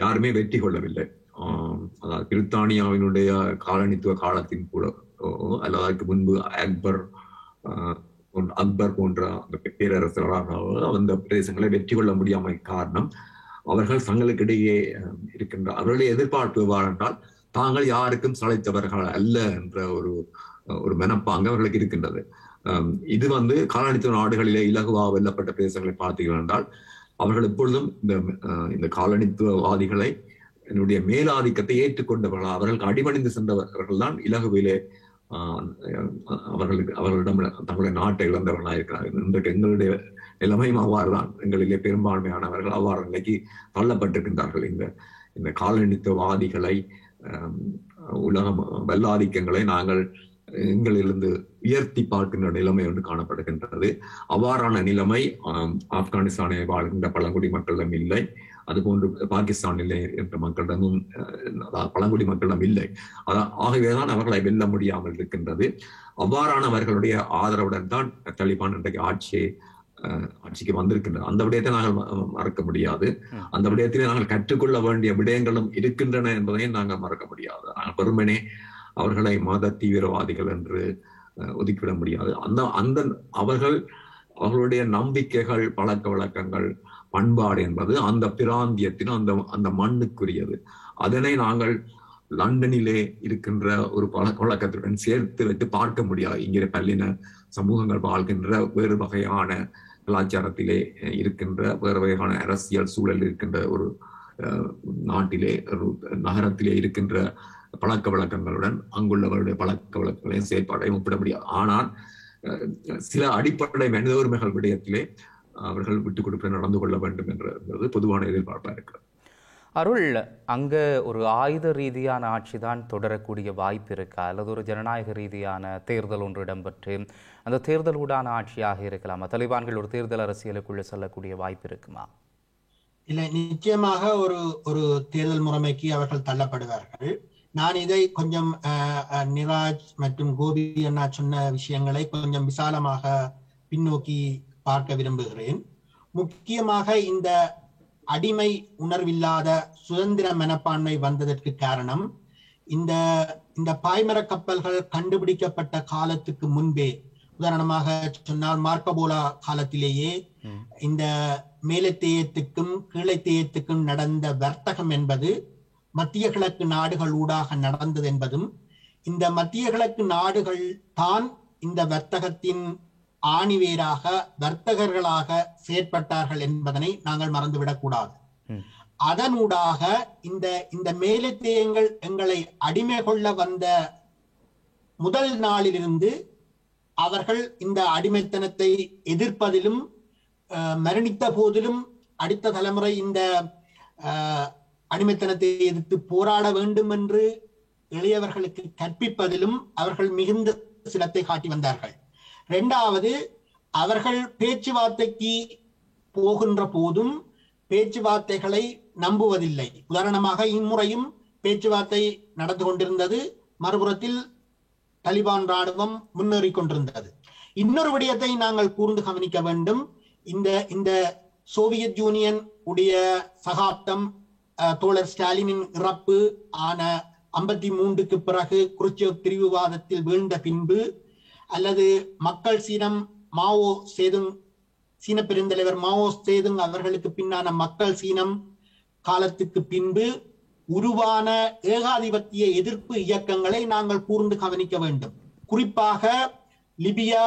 யாருமே வெற்றி கொள்ளவில்லை. அதாவது பிரித்தானியாவினுடைய காலனித்துவ காலத்தின் கூட அல்லது அதற்கு முன்பு அக்பர் போன்ற பேரரசர்களாக அந்த பிரதேசங்களை வெற்றி கொள்ள முடியாமல் காரணம் அவர்கள் தங்களுக்கிடையே இருக்கின்ற அவர்களுடைய எதிர்பார்ப்பு என்றால் தாங்கள் யாருக்கும் சளைத்தவர்கள் அல்ல என்ற ஒரு மனப்பாங்கு அவர்களுக்கு இருக்கின்றது. இது காலனித்துவ நாடுகளிலே இலகுவா வெல்லப்பட்ட பிரதேசங்களை பார்த்தீர்கள் என்றால் அவர்கள் எப்பொழுதும் இந்த காலனித்துவவாதிகளை என்னுடைய மேலாதிக்கத்தை ஏற்றுக்கொண்டவர்கள், அவர்களுக்கு அடிபணிந்து சென்றவர்கள் தான் இலகுவிலே அவர்களிடம் தங்களுடைய நாட்டை இழந்தவர்களாக இருக்கிறார்கள். இன்றைக்கு எங்களுடைய நிலைமையும் அவ்வாறுதான். எங்களிலே பெரும்பான்மையானவர்கள் அவ்வாறு நிலைக்கு தள்ளப்பட்டிருக்கின்றார்கள். இந்த காலனித்துவவாதிகளை உலகம் வல்லாதிக்கங்களை நாங்கள் எங்களிலிருந்து உயர்த்தி பார்க்கின்ற நிலைமை ஒன்று காணப்படுகின்றது. அவ்வாறான நிலைமை ஆப்கானிஸ்தானை வாழ்கின்ற பழங்குடி மக்களிடம் இல்லை, அதுபோன்று பாகிஸ்தானிலே என்ற மக்களிடமும் பழங்குடி மக்களிடம் இல்லை. ஆகவேதான் அவர்களை வெல்ல முடியாமல் இருக்கின்றது. அவ்வாறானவர்களுடைய ஆதரவுடன் தான் தலிபான் இன்றைக்கு ஆட்சிக்கு வந்திருக்கின்றன. அந்த விடயத்தை நாங்கள் மறக்க முடியாது. அந்த விடயத்திலே நாங்கள் கற்றுக்கொள்ள வேண்டிய விடயங்களும் இருக்கின்றன என்பதையும் நாங்கள் மறக்க முடியாது. நாங்கள் வெறுமனே அவர்களை மத தீவிரவாதிகள் என்று ஒதுக்கிவிட முடியாது. அவர்களுடைய நம்பிக்கைகள், பழக்க வழக்கங்கள், பண்பாடு என்பது அந்த பிராந்தியத்தின் அந்த மண்ணுக்குரியது. அதனை நாங்கள் லண்டனிலே இருக்கின்ற ஒரு பழக்க வழக்கத்துடன் சேர்த்து வைத்து பார்க்க முடியாது. இங்கே பல்லின சமூகங்கள் வாழ்கின்ற வேறு வகையான கலாச்சாரத்திலே இருக்கின்ற வேறு வகையான அரசியல் சூழல் இருக்கின்ற ஒரு நாட்டிலே, ஒரு நகரத்திலே இருக்கின்ற பழக்க வழக்கங்களுடன் அங்குள்ளவருடைய பழக்க வழக்கங்களையும் செயற்பாட்டையும் ஒப்பிட முடியாது. ஆனால் சில அடிப்படை மனித உரிமைகள் விடயத்திலே அவர்கள் விட்டுக் கொடுக்க நடந்து கொள்ள வேண்டும் என்றது பொதுவான எதிர்பார்ப்பாக இருக்கிறது. அருள், அங்க ஒரு ஆயுத ரீதியான ஆட்சி தான் தொடரக்கூடிய வாய்ப்பு இருக்கா, அல்லது ஒரு ஜனநாயக ரீதியான தேர்தல் ஒன்று இடம்பெற்று அந்த தேர்தலூடான ஆட்சியாக இருக்கலாமா? தலிபான்கள் ஒரு தேர்தல் அரசியலுக்குள்ள செல்லக்கூடிய வாய்ப்பு இருக்குமா? இல்லை, நிச்சயமாக ஒரு தேர்தல் முறைமைக்கு அவர்கள் தள்ளப்படுவார்கள். நான் இதை கொஞ்சம் நிராஜ் மற்றும் கோபி அண்ணா சொன்ன விஷயங்களை கொஞ்சம் விசாலமாக பின்னோக்கி பார்க்க விரும்புகிறேன். முக்கியமாக இந்த அடிமை உணர்வில்லாத சுதந்திர மனப்பான்மை வந்ததற்கு காரணம் இந்த பாய்மர கப்பல்கள் கண்டுபிடிக்கப்பட்ட காலத்துக்கு முன்பே, உதாரணமாக சொன்னால் மார்க்கபோலா காலத்திலேயே இந்த மேலத்தேயத்துக்கும் கீழைத்தேயத்துக்கும் நடந்த வர்த்தகம் என்பது மத்திய கிழக்கு நாடுகள் ஊடாக நடந்தது என்பதும், இந்த மத்திய கிழக்கு நாடுகள் தான் இந்த வர்த்தகத்தின் ஆணிவேராக வர்த்தகர்களாக செயற்பட்டார்கள் என்பதனை நாங்கள் மறந்துவிடக் கூடாது. அதனூடாக இந்த மேலத்தேயங்கள் எங்களை அடிமை கொள்ள வந்த முதல் நாளிலிருந்து அவர்கள் இந்த அடிமைத்தனத்தை எதிர்ப்பதிலும் மரணித்த போதிலும் அடுத்த தலைமுறை இந்த அடிமைத்தனத்தை எதிர்த்து போராட வேண்டும் என்று இளையவர்களுக்கு கற்பிப்பதிலும் அவர்கள் மிகுந்த சிரத்தை காட்டி வந்தார்கள். இரண்டாவது, அவர்கள் பேச்சுவார்த்தைக்கு போகின்ற போதும் பேச்சுவார்த்தைகளை நம்புவதில்லை. உதாரணமாக இம்முறையும் பேச்சுவார்த்தை நடந்து கொண்டிருந்தது, மறுபுறத்தில் தலிபான் ராணுவம் முன்னேறி கொண்டிருந்தது. இன்னொரு விடயத்தை நாங்கள் கூர்ந்து கவனிக்க வேண்டும். இந்த சோவியத் யூனியன் உடைய சகாப்தம், தோழர் ஸ்டாலினின் இறப்பு ஆன 53க்கு பிறகு குருச்சேவ் பிரிவுவாதத்தில் வீழ்ந்த பின்பு, அல்லது மக்கள் சீனம் மாவோ சேதுங், சீன பெருந்தலைவர் மாவோ சேதுங் அவர்களுக்கு பின்னான மக்கள் சீனம் காலத்துக்கு பின்பு உருவான ஏகாதிபத்திய எதிர்ப்பு இயக்கங்களை நாங்கள் கூர்ந்து கவனிக்க வேண்டும். குறிப்பாக Libya,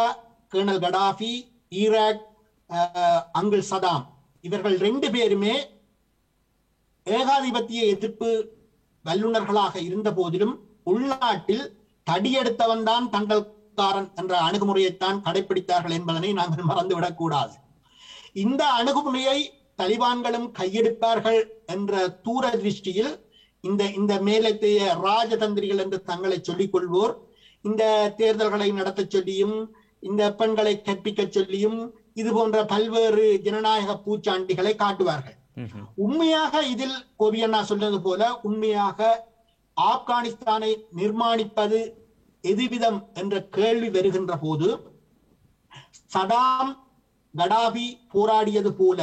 colonel Gaddafi, Iraq uncle Saddam, இவர்கள் 2 பேருமே ஏகாதிபத்திய எதிர்ப்பு வல்லுநர்களாக இருந்த போதிலும் உள்நாட்டில் தடியெடுத்தவன் தான் தங்கள்காரன் என்ற அணுகுமுறையைத்தான் கடைபிடித்தார்கள் என்பதனை நாங்கள் மறந்துவிடக் கூடாது. இந்த அணுகுமுறையை தலிபான்களும் கையெடுப்பார்கள் என்ற தூர திருஷ்டியில் இந்த மேலத்தைய ராஜதந்திரிகள் என்று தங்களை சொல்லிக் கொள்வோர் இந்த தேர்தல்களை நடத்த சொல்லியும் இந்த பெண்களை கற்பிக்க சொல்லியும் இது போன்ற பல்வேறு ஜனநாயக பூச்சாண்டிகளை காட்டுவார்கள். உண்மையாக இதில் கோபி அண்ணா சொன்னது போல உண்மையாக ஆப்கானிஸ்தானை நிர்மாணிப்பது எதுவிதம் என்ற கேள்வி வருகின்ற போது சதாம் கடாபி போராடியது போல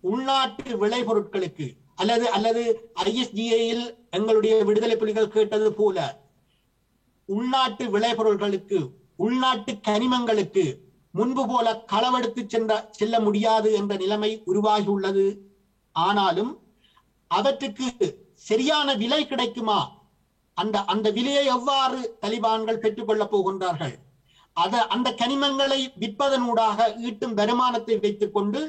உள்நாட்டு விளைபொருட்களுக்கு அல்லது ISGAயில் எங்களுடைய விடுதலை புலிகள் கேட்டது போல உள்நாட்டு விளைபொருட்களுக்கு உள்நாட்டு கனிமங்களுக்கு முன்பு போல களவெடுத்து செல்ல முடியாது என்ற நிலைமை உருவாகியுள்ளது. ஆனாலும் அவற்றுக்கு சரியான விலை கிடைக்குமா? அந்த விலையை எவ்வாறு தலிபான்கள் பெற்றுக்கொள்ளப் போகின்றார்கள்? அந்த கனிமங்களை விற்பதனூடாக ஈட்டும் வருமானத்தை வைத்துக் கொண்டு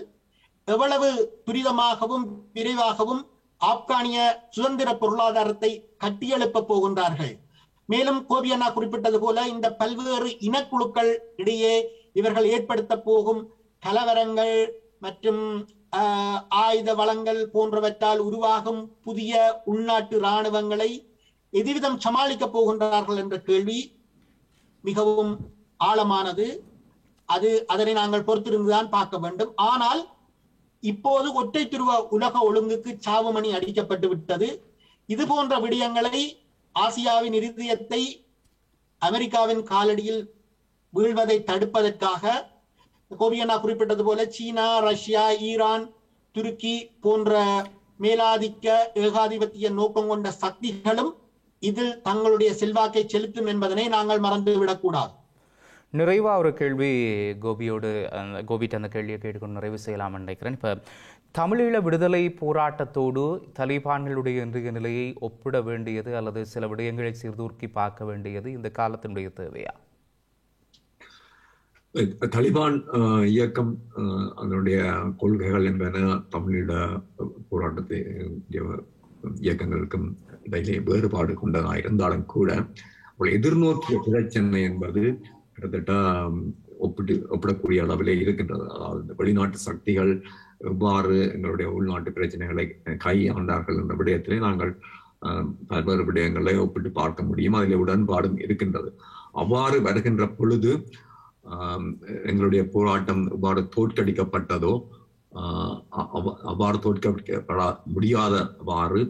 எவ்வளவு துரிதமாகவும் விரைவாகவும் ஆப்கானிய சுதந்திர பொருளாதாரத்தை கட்டியெழுப்ப போகின்றார்கள்? மேலும் கோபி அண்ணா குறிப்பிட்டது போல இந்த பல்வேறு இனக்குழுக்கள் இடையே இவர்கள் ஏற்படுத்த போகும் கலவரங்கள் மற்றும் ஆயுத வளங்கள் போன்றவற்றால் உருவாகும் புதிய உள்நாட்டு இராணுவங்களை எதுவிதம் சமாளிக்கப் போகின்றார்கள் என்ற கேள்வி மிகவும் ஆழமானது. அதனை நாங்கள் பொறுத்திருந்துதான் பார்க்க வேண்டும். ஆனால் இப்போது ஒற்றை துருவ உலக ஒழுங்குக்கு சாவுமணி அடிக்கப்பட்டு விட்டது. இது போன்ற விடயங்களை ஆசியாவின் இருதயத்தை அமெரிக்காவின் காலடியில் வீழ்வதை தடுப்பதற்காக கோபி அண்ணா குறிப்பிட்டது போல சீனா, ரஷ்யா, ஈரான், துருக்கி போன்ற மேலாதிக்க ஏகாதிபத்திய நோக்கம் கொண்ட சக்திகளும் இதில் தங்களுடைய செல்வாக்கை செலுத்தும் என்பதனை நாங்கள் மறந்துவிடக்கூடாது. நிறைவா ஒரு கேள்வி கோபிட்ட அந்த கேள்வியை கேட்டுக்கொண்டு நிறைவு செய்யலாம் நினைக்கிறேன். இப்போ தமிழீழ விடுதலை போராட்டத்தோடு தலிபான்களுடைய இன்றைய நிலையை ஒப்பிட வேண்டியது அல்லது சில விடயங்களை சீர்தூக்கி பார்க்க வேண்டியது இந்த காலத்தினுடைய தேவையா? தலிபான் இயக்கம் அதனுடைய கொள்கைகள் என்பன தமிழீழ போராட்டத்தை இயக்கங்களுக்கும் இடையிலே வேறுபாடு கொண்டதாக இருந்தாலும் கூட எதிர்நோக்கிய பிரச்சனை என்பது கிட்டத்தட்ட ஒப்பிடக்கூடிய அளவிலே இருக்கின்றது. அதாவது வெளிநாட்டு சக்திகள் எவ்வாறு எங்களுடைய உள்நாட்டு பிரச்சனைகளை கையாண்டார்கள் என்ற விடயத்திலே நாங்கள் பல்வேறு விடயங்களை ஒப்பிட்டு பார்க்க முடியும். அதில் உடன்பாடும் இருக்கின்றது. அவ்வாறு வருகின்ற பொழுது எங்களுடைய போராட்டம் எவ்வாறு தோற்கடிக்கப்பட்டதோ அவ்வாறு தோற்கடிக்கப்பட முடியாதவாறு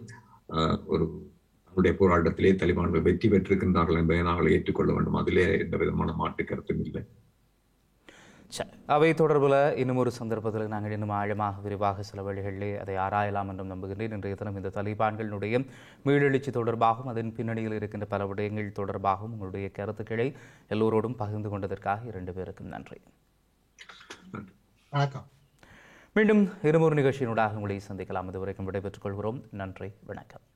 ஒரு நம்முடைய போராட்டத்திலே தலிபான்கள் வெற்றி பெற்றிருக்கின்றார்கள் என்பதை நாங்கள் ஏற்றுக்கொள்ள வேண்டும். அதிலே எந்த விதமான மாற்று கருத்தும் இல்லை. அவை தொடர்பில் இன்னும் ஒரு சந்தர்ப்பத்தில் நாங்கள் இன்னும் ஆழமாக விரிவாக சில வழிகளிலே அதை ஆராயலாம் என்றும் நம்புகின்றேன். இன்றைய தினம் இந்த தலிபான்களுடைய மீளெழுச்சி தொடர்பாகவும் அதன் பின்னணியில் இருக்கின்ற பல விடயங்கள் தொடர்பாகவும் உங்களுடைய கருத்துக்களை எல்லோரோடும் பகிர்ந்து கொண்டதற்காக இரண்டு பேருக்கும் நன்றி. மீண்டும் இருமொரு நிகழ்ச்சியினூடாக உங்களை சந்திக்கலாம். இதுவரைக்கும் விடைபெற்றுக் கொள்கிறோம். நன்றி, வணக்கம்.